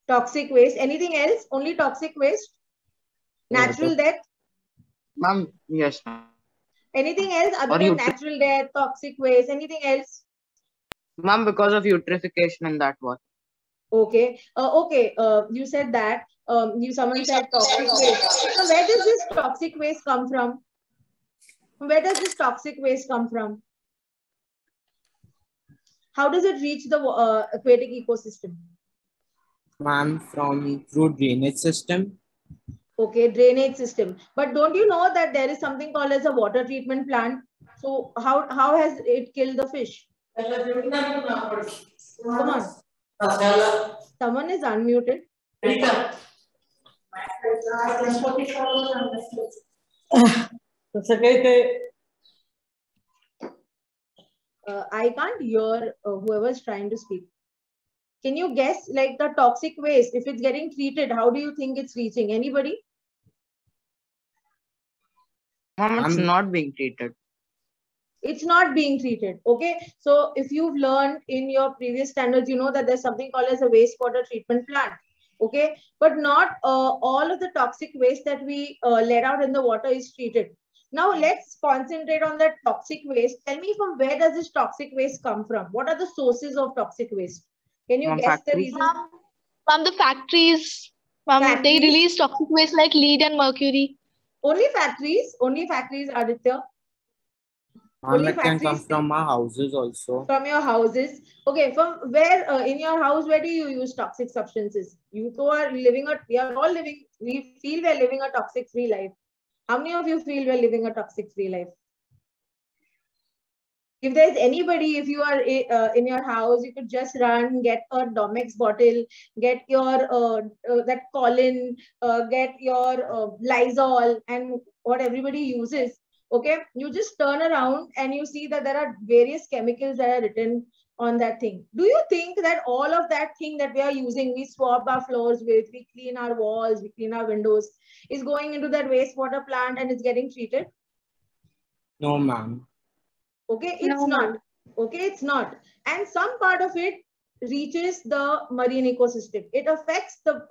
Toxic waste. Anything else? Only toxic waste? Natural death? Ma'am, yes, ma'am. Anything else other than natural death, toxic waste, anything else? Ma'am, because of eutrophication in that water. Okay. You said that. Someone said toxic waste. So where does this toxic waste come from? Where does this toxic waste come from? How does it reach the aquatic ecosystem? Ma'am, through drainage system. Okay, drainage system. But don't you know that there is something called as a water treatment plant? So how has it killed the fish? Come on. Someone is unmuted. I can't hear whoever is trying to speak. Can you guess, like, the toxic waste, if it's getting treated, how do you think it's reaching? Anybody? Ma'am, it's not being treated. It's not being treated. Okay. So if you've learned in your previous standards, you know that there's something called as a wastewater treatment plant. Okay. But not all of the toxic waste that we let out in the water is treated. Now let's concentrate on that toxic waste. Tell me, from where does this toxic waste come from? What are the sources of toxic waste? Can you guess the reason? From the factories. They release toxic waste like lead and mercury. Only factories? Only factories, Aditya? Only it can come from our houses also. From your houses. Okay, from where in your house, where do you use toxic substances? You two are living we are all living, we feel we're living a toxic free life. How many of you feel we're living a toxic free life? If there's anybody, if you are in your house, you could just run, get a Domex bottle, get your that Colin, get your Lysol, and what everybody uses. Okay, you just turn around and you see that there are various chemicals that are written on that thing. Do you think that all of that thing that we are using, we swab our floors with, we clean our walls, we clean our windows, is going into that wastewater plant and it's getting treated? No, ma'am. Okay, it's not. Okay, it's not. And some part of it reaches the marine ecosystem. It affects the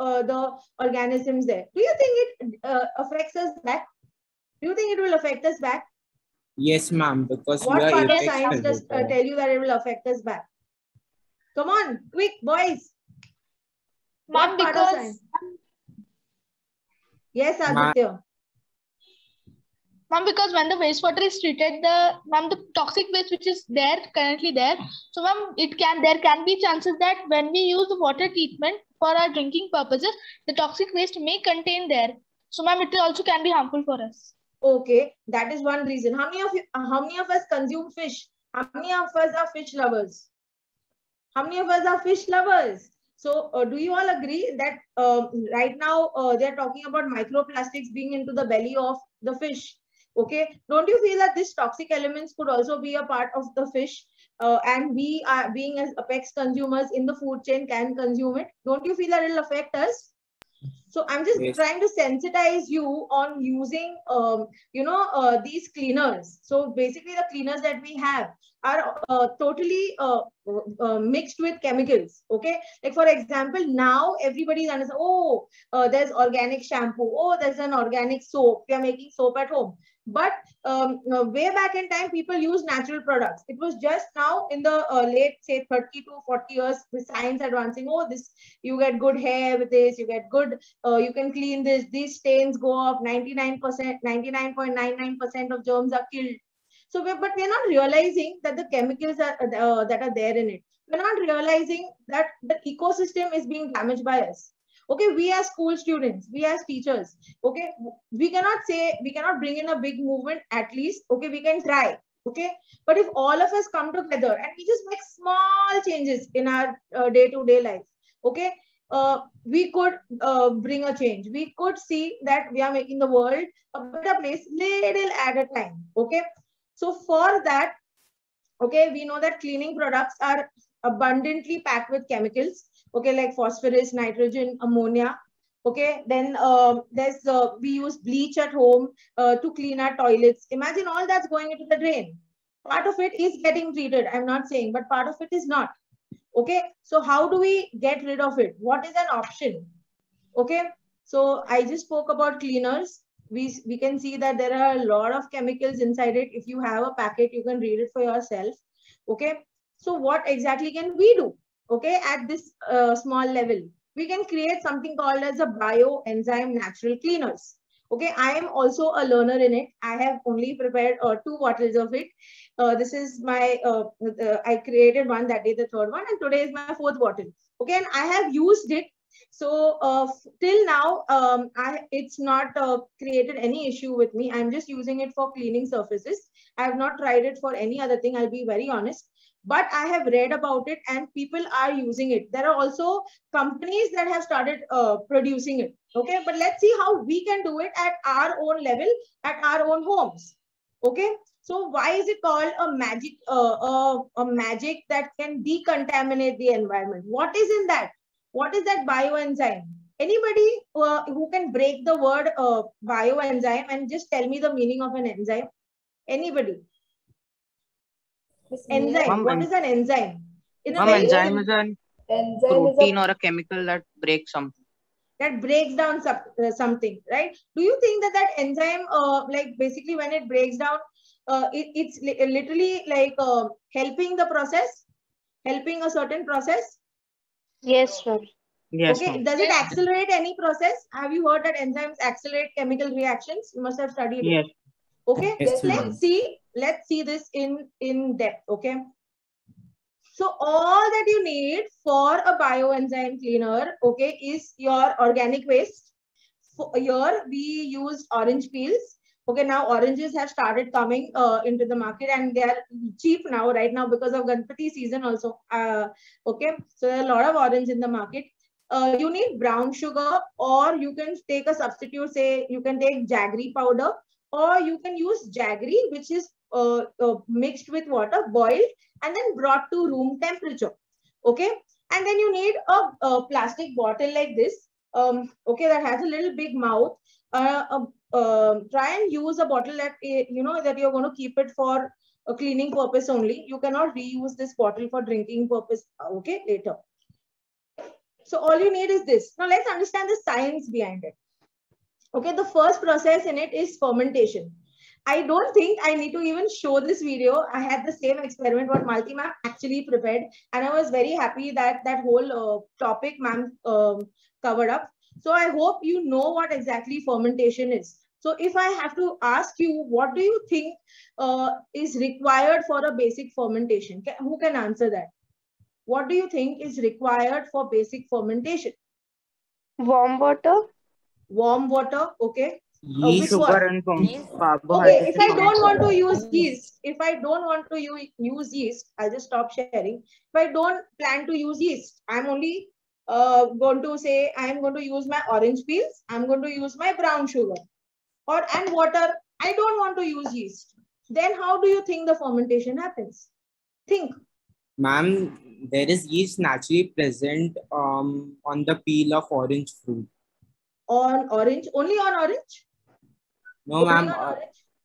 organisms there. Do you think it affects us back? Do you think it will affect us back? Yes, ma'am, because what we are part of science does tell you that it will affect us back? Come on, quick, boys. What part of science? Yes, Aditya. Ma'am, because when the wastewater is treated, the toxic waste which is currently there, so ma'am, there can be chances that when we use the water treatment for our drinking purposes, the toxic waste may contain there. So ma'am, it also can be harmful for us. Okay, that is one reason. How many of us consume fish? How many of us are fish lovers? How many of us are fish lovers? So do you all agree that right now they're talking about microplastics being into the belly of the fish? Okay, don't you feel that these toxic elements could also be a part of the fish and we are being as apex consumers in the food chain can consume it? Don't you feel that it'll affect us? So I'm just trying to sensitize you on using, these cleaners. So basically the cleaners that we have are totally mixed with chemicals. Okay. Like for example, now everybody understands, there's organic shampoo. Oh, there's an organic soap. We are making soap at home. But way back in time, people used natural products. It was just now in the late, say 30 to 40 years, with science advancing, oh, this, you get good hair with this, you get good, you can clean this, these stains go off, 99%, 99.99% of germs are killed. So, but we're not realizing that the chemicals are, that are there in it. We're not realizing that the ecosystem is being damaged by us. Okay, we as school students, we as teachers, okay, we cannot say, we cannot bring in a big movement at least, okay, we can try, okay, but if all of us come together and we just make small changes in our day-to-day life, okay, we could bring a change. We could see that we are making the world a better place little at a time, okay. So for that, okay, we know that cleaning products are abundantly packed with chemicals, okay, like phosphorus, nitrogen, ammonia, okay. Then there's we use bleach at home to clean our toilets. Imagine all that's going into the drain. Part of it is getting treated, I'm not saying, but part of it is not, okay. So how do we get rid of it? What is an option? Okay, so I just spoke about cleaners. We can see that there are a lot of chemicals inside it. If you have a packet, you can read it for yourself, okay. So what exactly can we do? Okay, at this small level, we can create something called as a bioenzyme natural cleaners. Okay, I am also a learner in it. I have only prepared 2 bottles of it. This is my, I created one that day, the 3rd one, and today is my 4th bottle. Okay, and I have used it. So till now, it's not created any issue with me. I'm just using it for cleaning surfaces. I have not tried it for any other thing, I'll be very honest. But I have read about it and people are using it. There are also companies that have started producing it. Okay, but let's see how we can do it at our own level, at our own homes. Okay, so why is it called a magic, a magic that can decontaminate the environment? What is in that? What is that bioenzyme? Anybody who can break the word bioenzyme and just tell me the meaning of an enzyme? Anybody? Enzyme. What is an enzyme? Enzyme is a protein or a chemical that breaks something. That breaks down something, right? Do you think that that enzyme, like basically when it breaks down, it's literally like helping the process, helping a certain process? Yes, sir. Yes. Okay. Does it accelerate any process? Have you heard that enzymes accelerate chemical reactions? You must have studied it. Okay. Yes, Let's see this in depth. Okay. So all that you need for a bioenzyme cleaner, okay, is your organic waste. Here we use orange peels. Okay, now oranges have started coming into the market and they are cheap now, right now, because of Ganpati season also. Okay, so there are a lot of orange in the market. You need brown sugar, or you can take a substitute, say you can take jaggery powder, or you can use jaggery, which is mixed with water, boiled, and then brought to room temperature. Okay, and then you need a plastic bottle like this. Okay, that has a little big mouth. Try and use a bottle that that you're going to keep it for a cleaning purpose only. You cannot reuse this bottle for drinking purpose. Okay, later. So all you need is this. Now let's understand the science behind it. Okay, the first process in it is fermentation. I don't think I need to even show this video. I had the same experiment what Malti ma'am actually prepared, and I was very happy that that whole topic ma'am covered up. So I hope you know what exactly fermentation is. So if I have to ask you, what do you think is required for a basic fermentation? Who can answer that? What do you think is required for basic fermentation? Warm water. Warm water, okay. Yeast, sugar, and carbohydrates. Okay, if I don't want to use yeast, if I don't want to use yeast, I'll just stop sharing. If I don't plan to use yeast, I'm only going to say I'm going to use my orange peels, I'm going to use my brown sugar, and water. I don't want to use yeast. Then how do you think the fermentation happens? Think. Ma'am, there is yeast naturally present on the peel of orange fruit. On orange? Only on orange? No, ma'am.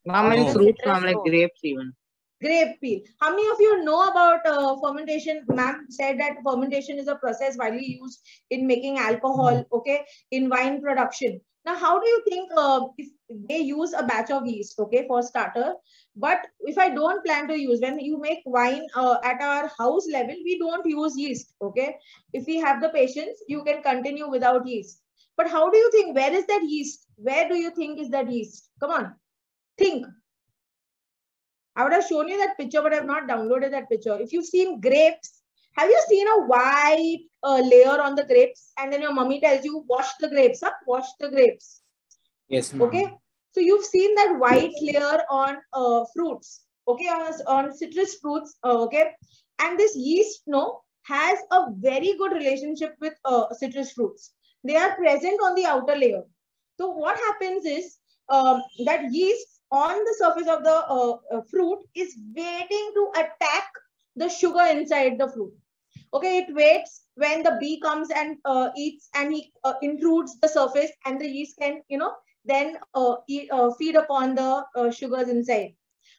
Ma'am, in fruits, ma'am, like grapes even. Grape peel. How many of you know about fermentation? Ma'am said that fermentation is a process widely used in making alcohol, okay, in wine production. Now, how do you think if they use a batch of yeast, okay, for starter? But if I don't plan to use, when you make wine at our house level, we don't use yeast, okay? If we have the patience, you can continue without yeast. But how do you think, where is that yeast? Where do you think is that yeast? Come on, think. I would have shown you that picture, but I have not downloaded that picture. If you've seen grapes, have you seen a white layer on the grapes? And then your mummy tells you, wash the grapes, huh? Wash the grapes. Yes, ma'am. Okay. So you've seen that white layer on fruits, okay, on citrus fruits, okay. And this yeast, no, has a very good relationship with citrus fruits. They are present on the outer layer. So what happens is that yeast on the surface of the fruit is waiting to attack the sugar inside the fruit. Okay, it waits when the bee comes and eats, and he intrudes the surface, and the yeast can, you know, then feed upon the sugars inside.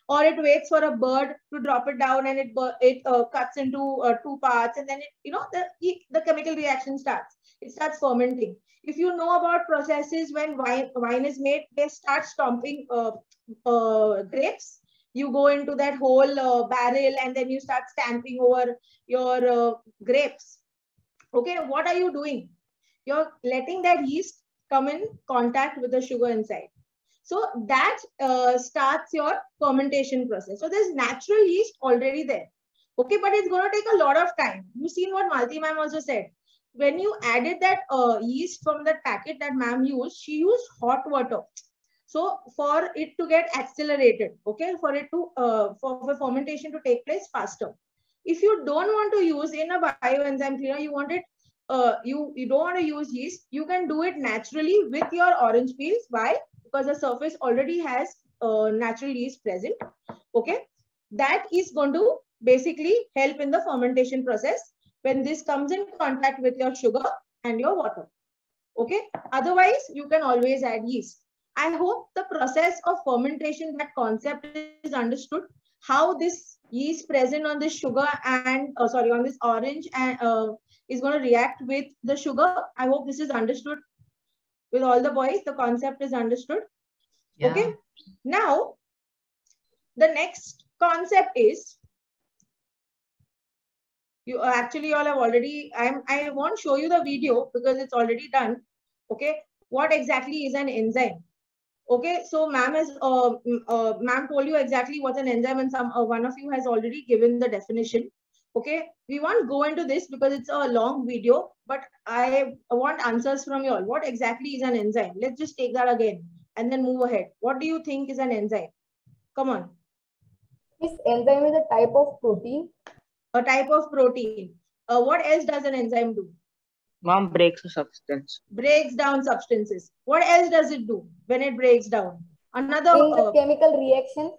Or it waits for a bird to drop it down, and it cuts into two parts, and then it, you know, the chemical reaction starts. It starts fermenting. If you know about processes when wine is made, they start stomping grapes. You go into that whole barrel, and then you start stamping over your grapes. Okay, what are you doing? You're letting that yeast come in contact with the sugar inside. So that starts your fermentation process. So there's natural yeast already there. Okay, but it's going to take a lot of time. You've seen what Malti ma'am also said. When you added that yeast from that packet that ma'am used, she used hot water. So for it to get accelerated, okay, for it to for fermentation to take place faster. If you don't want to use in a bioenzyme cleaner, you want it, you don't want to use yeast, you can do it naturally with your orange peels. Why? Because the surface already has natural yeast present. Okay, that is going to basically help in the fermentation process when this comes in contact with your sugar and your water. Okay, otherwise you can always add yeast. I hope the process of fermentation, that concept is understood, how this yeast present on this sugar and on this orange and is going to react with the sugar. I hope this is understood with all the boys. The concept is understood. Yeah. Okay. Now, the next concept is, you actually all have already, I won't show you the video because it's already done. Okay. What exactly is an enzyme? Okay, so ma'am has ma'am told you exactly what's an enzyme, and one of you has already given the definition. Okay, we won't go into this because it's a long video, but I want answers from you all. What exactly is an enzyme? Let's just take that again and then move ahead. What do you think is an enzyme? Come on. This enzyme is a type of protein. A type of protein. What else does an enzyme do? Mom, breaks a substance. Breaks down substances. What else does it do when it breaks down? Another chemical reaction.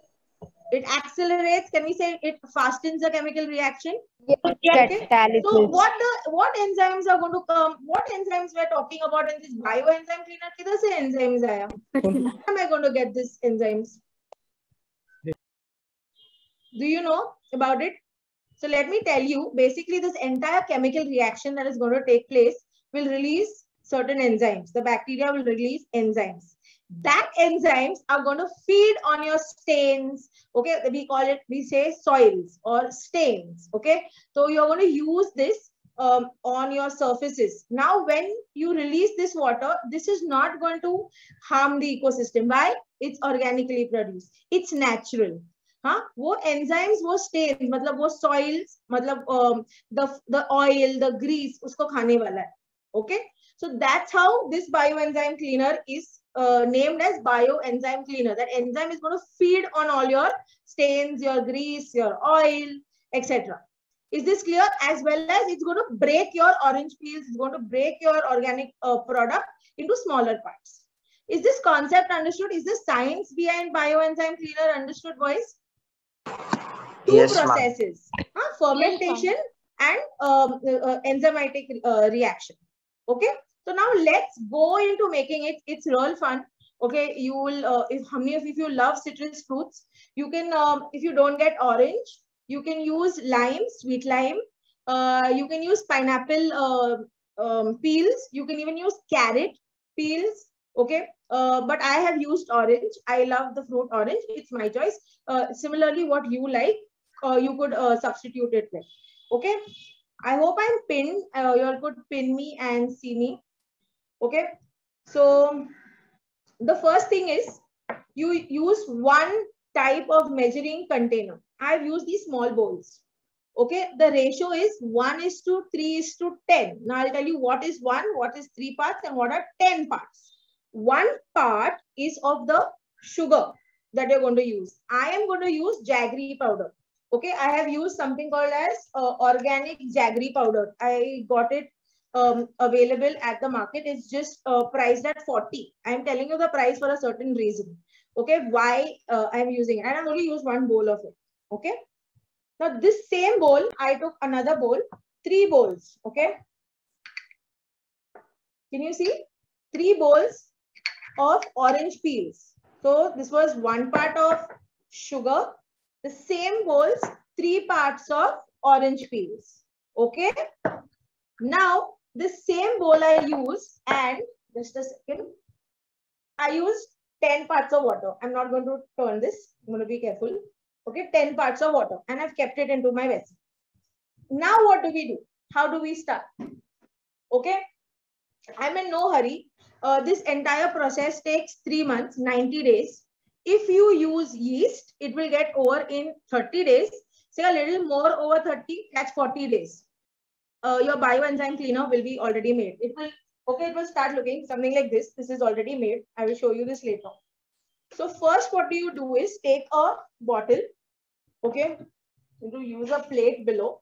It accelerates. Can we say it fastens the chemical reaction? Yes. Okay. So what enzymes are going to come? What enzymes we're talking about in this bioenzyme cleaner? Kidhar se enzymes aaya? Where am I going to get these enzymes? Do you know about it? So let me tell you, basically this entire chemical reaction that is going to take place will release certain enzymes. The bacteria will release enzymes. That enzymes are going to feed on your stains. Okay, we call it, we say soils or stains. Okay, so you're going to use this on your surfaces. Now, when you release this water, this is not going to harm the ecosystem. Why? It's organically produced. It's natural. हाँ वो enzymes वो stains मतलब वो soils मतलब the oil the grease उसको खाने वाला है. Okay, so that's how this bioenzyme cleaner is named as bioenzyme cleaner. That enzyme is going to feed on all your stains, your grease, your oil, etc. Is this clear? As well as it's going to break your orange peels, it's going to break your organic product into smaller parts. Is this concept understood? Is the science behind bioenzyme cleaner understood, boys? Two yes, processes, fermentation and enzymatic reaction. Okay, so now let's go into making it. It's real fun. Okay, you will, if how many of you love citrus fruits, you can, if you don't get orange, you can use lime, sweet lime. You can use pineapple peels. You can even use carrot peels. Okay, but I have used orange. I love the fruit orange. It's my choice. Similarly, what you like, you could substitute it with. Okay, I hope I'm pinned. You all could pin me and see me. Okay, so the first thing is you use one type of measuring container. I've used these small bowls. Okay, the ratio is 1:3:10. Now I'll tell you what is 1, what is 3 parts, and what are 10 parts. 1 part is of the sugar that you're going to use. I am going to use jaggery powder. Okay, I have used something called as organic jaggery powder. I got it available at the market. It's just priced at 40. I'm telling you the price for a certain reason. Okay, why I'm using it. And I've only used 1 bowl of it. Okay. Now this same bowl, I took another bowl, 3 bowls. Okay. Can you see? 3 bowls of orange peels. So this was 1 part of sugar. The same bowls, 3 parts of orange peels. Okay. Now the same bowl I use, and just a second, I use 10 parts of water. I'm not going to turn this. I'm going to be careful. Okay, 10 parts of water, and I've kept it into my vessel. Now what do we do? How do we start? Okay, I'm in no hurry. This entire process takes 3 months, 90 days. If you use yeast, it will get over in 30 days. Say a little more over 30, that's 40 days. Your bioenzyme cleaner will be already made. It will start looking something like this. This is already made. I will show you this later. So first, what do you do is take a bottle. Okay, you do use a plate below.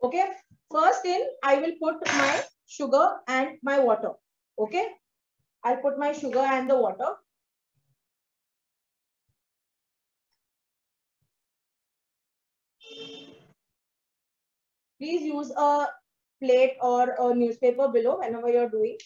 Okay, first in, I will put my sugar and my water. Okay, I'll put my sugar and the water. Please use a plate or a newspaper below whenever you're doing.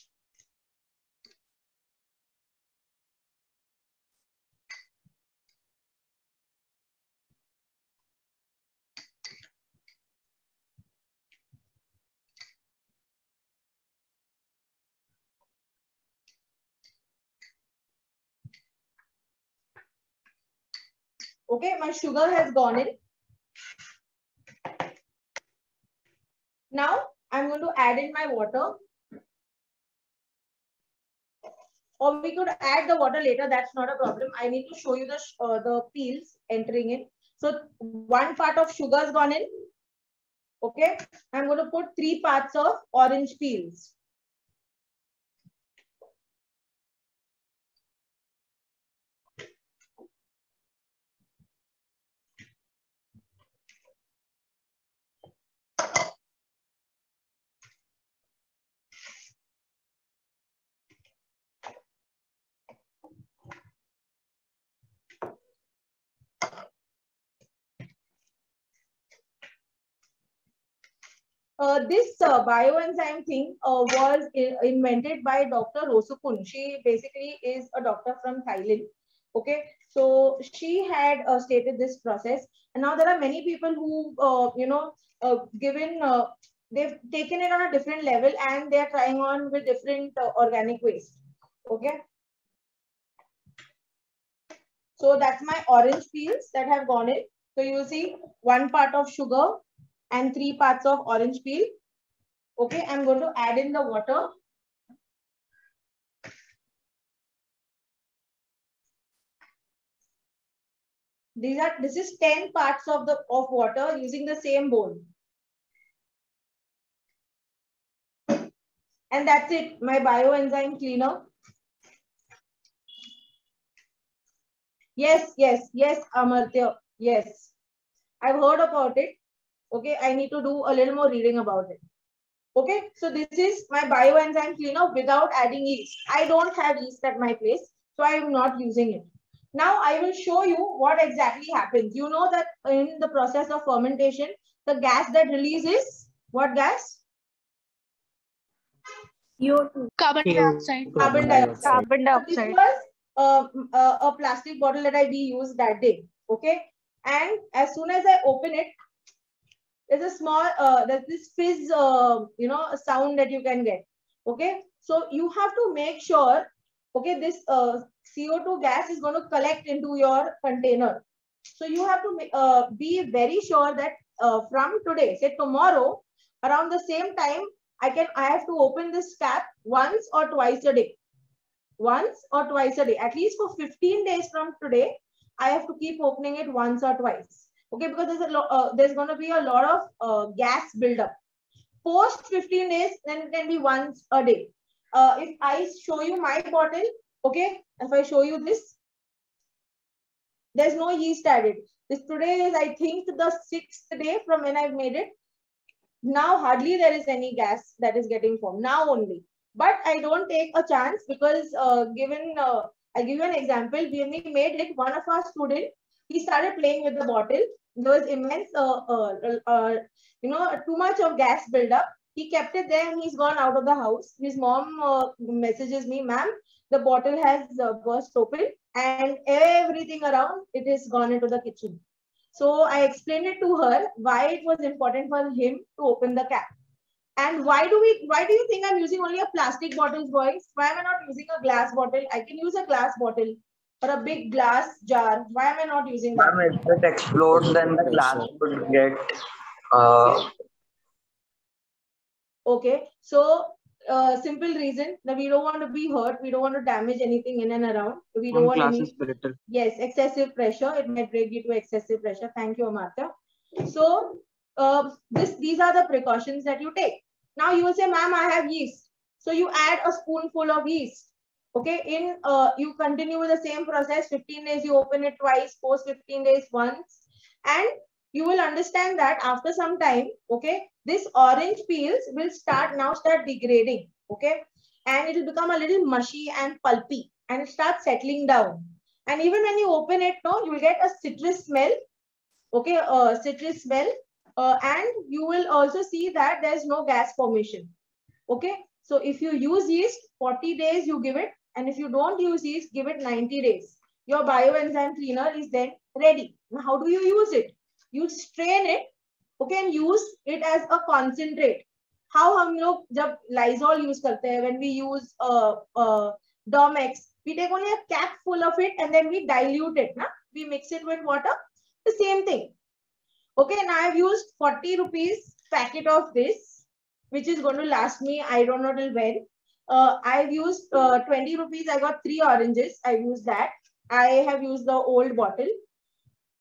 Okay, my sugar has gone in. Now I'm going to add in my water. Or we could add the water later. That's not a problem. I need to show you the peels entering in. So 1 part of sugar has gone in. Okay, I'm going to put 3 parts of orange peels. This bioenzyme thing was invented by Dr. Rosukun. She basically is a doctor from Thailand. Okay, so she had stated this process, and now there are many people who, they've taken it on a different level, and they are trying on with different organic waste. Okay, so that's my orange peels that have gone in. So you see 1 part of sugar and 3 parts of orange peel. Okay, I'm going to add in the water. This is 10 parts of water using the same bowl. And that's it, my bioenzyme cleaner. Yes, Amartya. Yes, I've heard about it. Okay, I need to do a little more reading about it. Okay, so this is my bioenzyme cleaner without adding yeast. I don't have yeast at my place, so I am not using it. Now I will show you what exactly happens. You know that in the process of fermentation, the gas that releases, what gas? CO2. Carbon dioxide. Carbon dioxide. Carbon dioxide. This was a plastic bottle that we used that day. Okay. And as soon as I open it, there's a small, there's this fizz, sound that you can get. Okay. So you have to make sure, okay, this CO2 gas is going to collect into your container. So you have to be very sure that from today, say tomorrow, around the same time, I have to open this cap once or twice a day. Once or twice a day. At least for 15 days from today, I have to keep opening it once or twice. Okay, because there's going to be a lot of gas buildup. Post 15 days, then it can be once a day. If I show you my bottle, okay, if I show you this, there's no yeast added. This today is, I think, the 6th day from when I've made it. Now hardly there is any gas that is getting formed. Now only. But I don't take a chance because I'll give you an example. When we made it, one of our students, he started playing with the bottle. There was immense, too much of gas buildup. He kept it there and he's gone out of the house. His mom messages me, ma'am, the bottle has burst open and everything around it is gone into the kitchen. So I explained it to her why it was important for him to open the cap. And why do you think I'm using only a plastic bottle, boys? Why am I not using a glass bottle? I can use a glass bottle or a big glass jar. Why am I not using that? Ma'am, if it explodes, then the glass would get... Okay, so simple reason that we don't want to be hurt. We don't want to damage anything in and around. We don't want any... Yes, excessive pressure. It may break due to excessive pressure. Thank you, Amartya. So these are the precautions that you take. Now you will say, ma'am, I have yeast. So you add a spoonful of yeast. Okay, you continue with the same process. 15 days you open it twice, post 15 days once, and you will understand that after some time, okay, this orange peels will start degrading, okay, and it will become a little mushy and pulpy, and it starts settling down. And even when you open it, you will get a citrus smell, okay, citrus smell, and you will also see that there's no gas formation, okay. So if you use yeast, 40 days you give it, and if you don't use yeast, give it 90 days. Your bioenzyme cleaner is then ready. Now, how do you use it? You strain it, okay, and use it as a concentrate. How हम लोग जब Lysol use करते हैं, when we use Domex, we take only a cap full of it and then we dilute it. We mix it with water. The same thing. Okay, now I've used 40 rupees packet of this, which is going to last me, I don't know till when. I've used 20 rupees. I got 3 oranges. I used that. I have used the old bottle.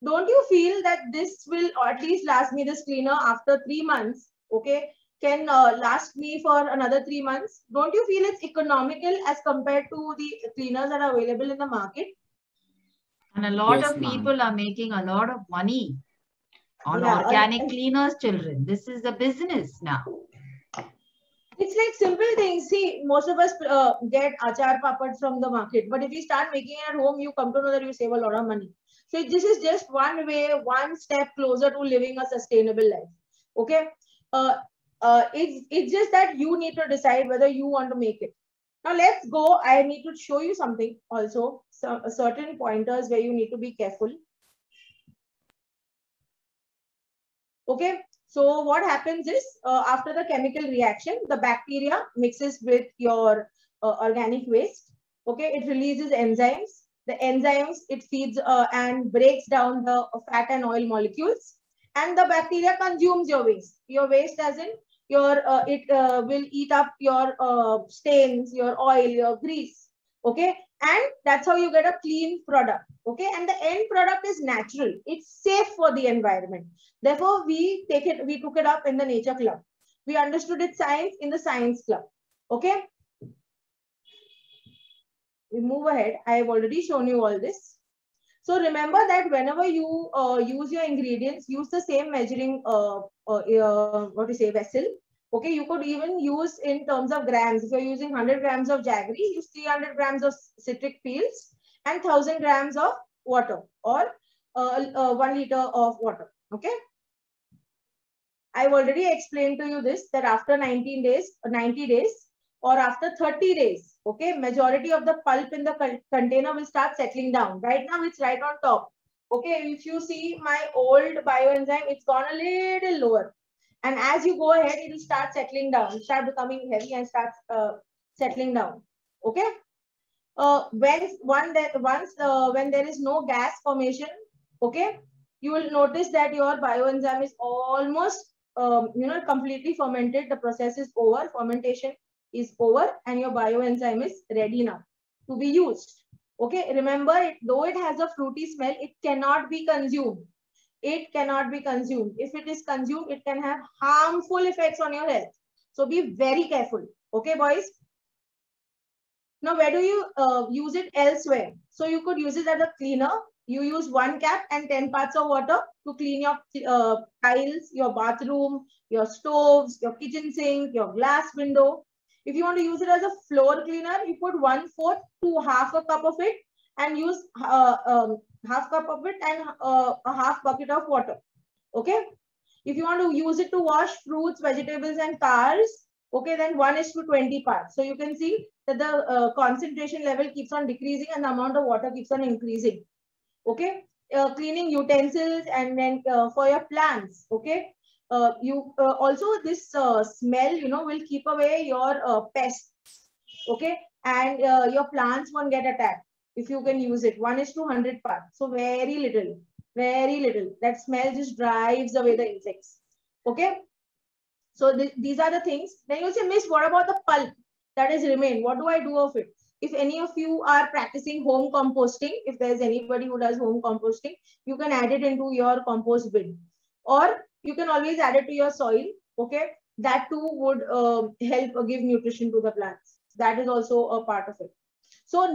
Don't you feel that this will at least last me, this cleaner, after 3 months, okay, can last me for another 3 months? Don't you feel it's economical as compared to the cleaners that are available in the market? And a lot of people are making a lot of money on organic cleaners, children. This is a business now. It's like simple things. See, most of us get achar papads from the market. But if you start making it at home, you come to know that you save a lot of money. So this is just one way, one step closer to living a sustainable life. Okay. It's just that you need to decide whether you want to make it. Now let's go. I need to show you something also. Certain pointers where you need to be careful. Okay. So what happens is after the chemical reaction, the bacteria mixes with your organic waste. Okay. It releases enzymes. The enzymes, it feeds and breaks down the fat and oil molecules, and the bacteria consumes your waste. Your waste as in your, it will eat up your stains, your oil, your grease. Okay. And that's how you get a clean product. Okay. And the end product is natural. It's safe for the environment. Therefore, we took it up in the nature club. We understood its science in the science club. Okay. We move ahead. I have already shown you all this. So remember that whenever you use your ingredients, use the same measuring vessel. Okay, you could even use in terms of grams. If you're using 100 grams of jaggery, use 300 grams of citric peels and 1000 grams of water, or 1 liter of water. Okay. I've already explained to you this, that after 90 days, or after 30 days, okay, majority of the pulp in the container will start settling down. Right now, it's right on top. Okay, if you see my old bioenzyme, it's gone a little lower. And as you go ahead, it will start settling down, start becoming heavy and start settling down. Okay. When there is no gas formation, okay, you will notice that your bioenzyme is almost completely fermented. The process is over, fermentation is over, and your bioenzyme is ready now to be used. Okay, remember, though it has a fruity smell, it cannot be consumed. It cannot be consumed. If it is consumed, it can have harmful effects on your health. So be very careful. Okay, boys. Now, where do you use it elsewhere? So you could use it as a cleaner. You use 1 cap and 10 parts of water to clean your tiles, your bathroom, your stoves, your kitchen sink, your glass window. If you want to use it as a floor cleaner, you put 1/4 to half a cup of it and use half cup of it and a half bucket of water. Okay. If you want to use it to wash fruits, vegetables, and cars, okay, then 1:20 parts. So you can see that the concentration level keeps on decreasing and the amount of water keeps on increasing. Okay. Cleaning utensils and then for your plants. Okay. Also this smell, will keep away your pests. Okay. And your plants won't get attacked if you can use it. 1:100 parts. So very little. Very little. That smell just drives away the insects. Okay. So these are the things. Then you say, Miss, what about the pulp that is remained? What do I do of it? If any of you are practicing home composting, if there's anybody who does home composting, you can add it into your compost bin. Or you can always add it to your soil. Okay. That too would help give nutrition to the plants. That is also a part of it. So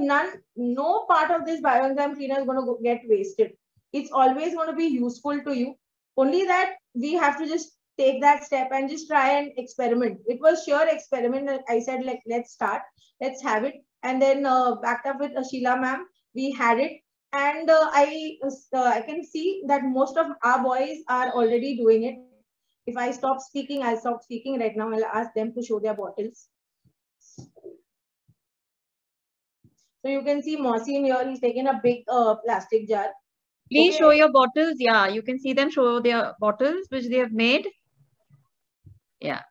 no part of this bioenzyme cleaner is going to get wasted. It's always going to be useful to you. Only that we have to just take that step and just try and experiment. It was sure experiment. I said, like, let's start, let's have it. And then backed up with Sheila ma'am, we had it. And I can see that most of our boys are already doing it. If I stop speaking, I'll stop speaking right now. I'll ask them to show their bottles. So you can see Mossy in here, he's taken a big plastic jar. Please show your bottles. Yeah, you can see them show their bottles which they have made. Yeah.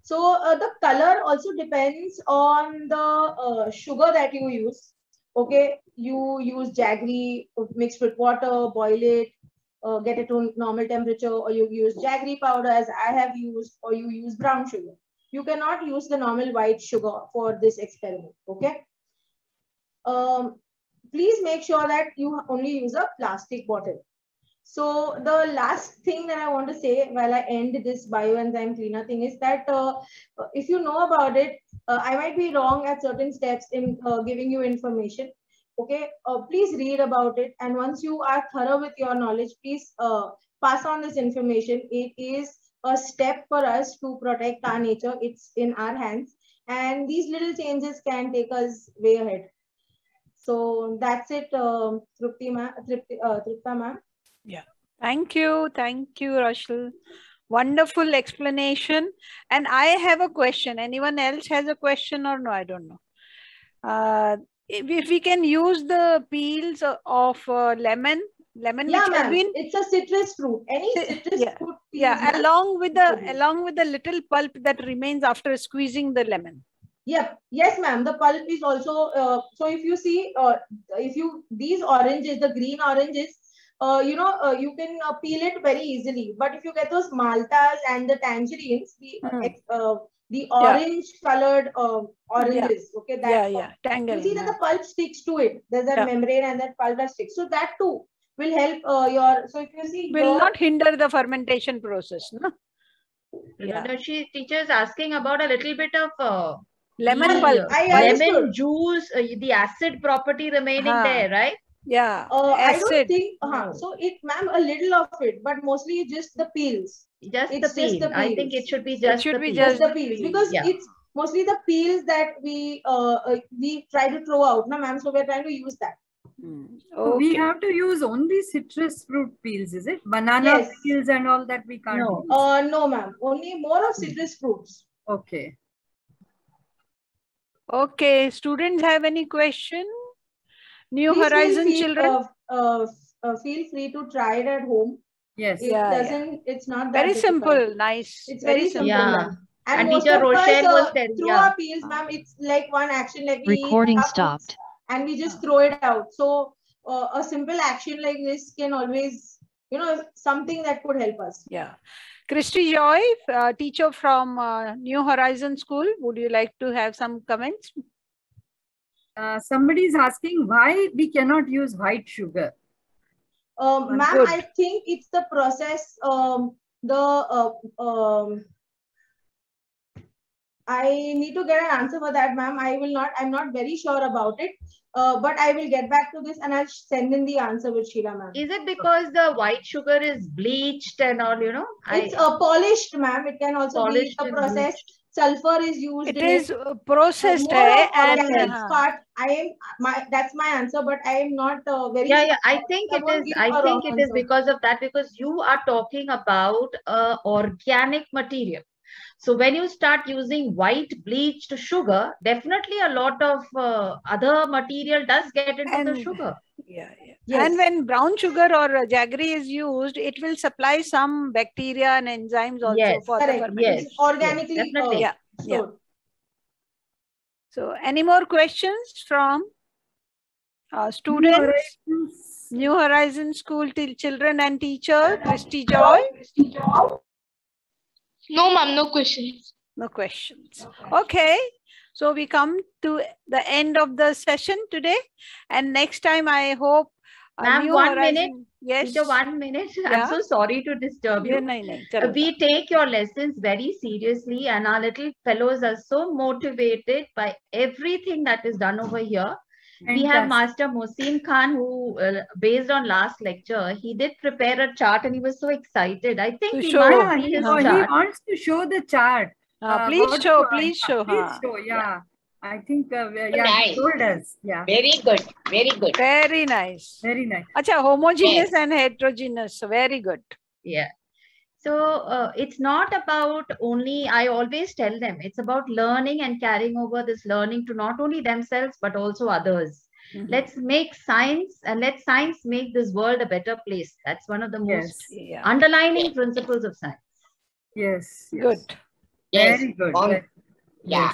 So the color also depends on the sugar that you use. Okay, you use jaggery mixed with water, boil it, get it to normal temperature, or you use jaggery powder as I have used, or you use brown sugar. You cannot use the normal white sugar for this experiment. Okay. Please make sure that you only use a plastic bottle. So the last thing that I want to say while I end this bioenzyme cleaner thing is that if you know about it, I might be wrong at certain steps in giving you information. Okay, please read about it. And once you are thorough with your knowledge, please pass on this information. It is a step for us to protect our nature. It's in our hands. And these little changes can take us way ahead. So that's it, Tripta ma'am. Yeah. Thank you, Rachel. Wonderful explanation. And I have a question. Anyone else has a question or no? I don't know. If we can use the peels of lemon, yeah, which has been, it's a citrus fruit. Any citrus fruit. Yeah, along with the little pulp that remains after squeezing the lemon. Yep. Yes, ma'am. The pulp is also, so if you see, these oranges, the green oranges, you can peel it very easily. But if you get those maltas and the tangerines, the orange colored oranges, okay, that you see that the pulp sticks to it. There's that membrane and that pulp that sticks. So that too will help so if you see, will not hinder the fermentation process, no? Yeah. Teacher is asking about a little bit of lemon pulp, lemon juice, the acid property remaining there, right? Yeah, I don't think, so it, ma'am, a little of it, but mostly just the peels. Just the peels. I think it should be just the peels. Because it's mostly the peels that we try to throw out, no, ma'am. So we're trying to use that. So we have to use only citrus fruit peels, is it? Banana peels and all that we can't use? No, ma'am. Only more of citrus fruits. Okay. Okay, students have any question? New Please Horizon children? Feel free to try it at home. Yes. It doesn't, it's not that very difficult. simple, nice. It's very simple. Yeah. And And most teacher of Rochelle us, was telling, through yeah. our appeals, ma'am, it's like one action, like we Recording eat our foods stopped. and we just throw it out. So a simple action like this can always, you know, something that could help us. Yeah. Christy Joy, teacher from New Horizon School. Would you like to have some comments? Somebody is asking why we cannot use white sugar. Ma'am, I think it's the process. I need to get an answer for that, ma'am. I'm not very sure about it. But I will get back to this and I'll send in the answer with Sheila, ma'am. Is it because the white sugar is bleached and all, you know? It's polished, ma'am. It can also be the process. Sulfur is used. It is processed. And part. That's my answer, but I am not very. Yeah, yeah. I think it is. I think it is because of that, because you are talking about organic material. So when you start using white bleached sugar, definitely a lot of other material does get into the sugar. Yeah, yeah. Yes. And when brown sugar or jaggery is used, it will supply some bacteria and enzymes also for the fermentation. Yes, organically. Yes, definitely. Yeah. So any more questions from students? New Horizon School children and teacher, Christy Joy? No, ma'am, no questions. No questions. Okay. So we come to the end of the session today. And next time, I hope. Ma'am, 1 minute. Yes. 1 minute. Yeah. I'm so sorry to disturb you. We take your lessons very seriously, and our little fellows are so motivated by everything that is done over here. We have Master Mohsin Khan, who, based on last lecture, he did prepare a chart and he was so excited. I think we must see his chart. He wants to show the chart. Please show. Please show. Yeah. I think, nice. He told us. Yeah. Very good. Very good. Very nice. Very nice. Acha, homogeneous and heterogeneous. Very good. Yeah. So it's not about only, I always tell them, it's about learning and carrying over this learning to not only themselves, but also others. Let's make science and let science make this world a better place. That's one of the most underlining principles of science. Yes. Good. Yes. Very good. Yeah.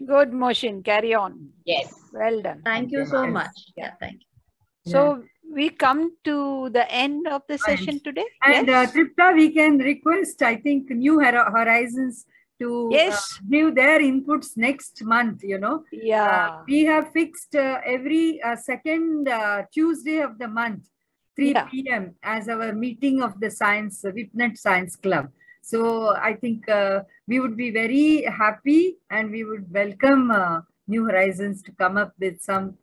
Good, Mohsin. Carry on. Yes. Well done. Thank you so much. Yeah, thank you. So we come to the end of the session today. And Tripta, we can request, I think, New Horizons to give their inputs next month, you know. Yeah. We have fixed every second Tuesday of the month, 3 p.m. as our meeting of the Science, VIPNet Science Club. So I think we would be very happy and we would welcome New Horizons to come up with some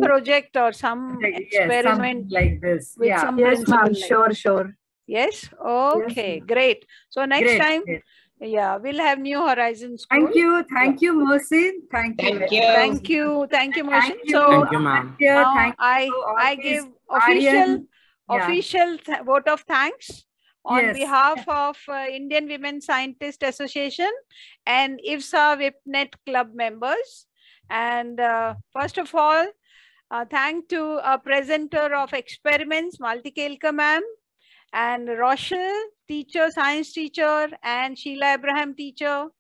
project or some experiment like this. With some yes, ma'am. Sure. Yes. Okay. Yes, great. So next time, we'll have New Horizons. Thank you, Mohsin. Thank you, Mohsin. So thank you, ma'am. Now I give official vote of thanks on behalf of Indian Women Scientist Association and IFSA VIPNet Club members. And first of all, thank to a presenter of experiments, Malti Kelkar ma'am, and Rochelle, teacher, science teacher, and Sheila Abraham, teacher,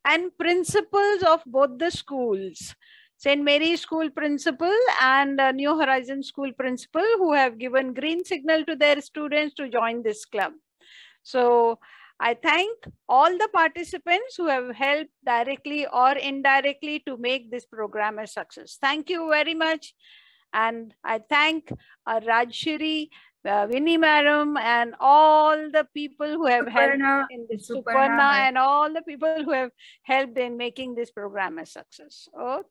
and principals of both the schools, St. Mary's School principal and New Horizon School principal, who have given green signal to their students to join this club. So I thank all the participants who have helped directly or indirectly to make this program a success. Thank you very much. And I thank Rajshri, Winnie Madam, and all the people who have helped in this, Suparna, and all the people who have helped in making this program a success. Okay.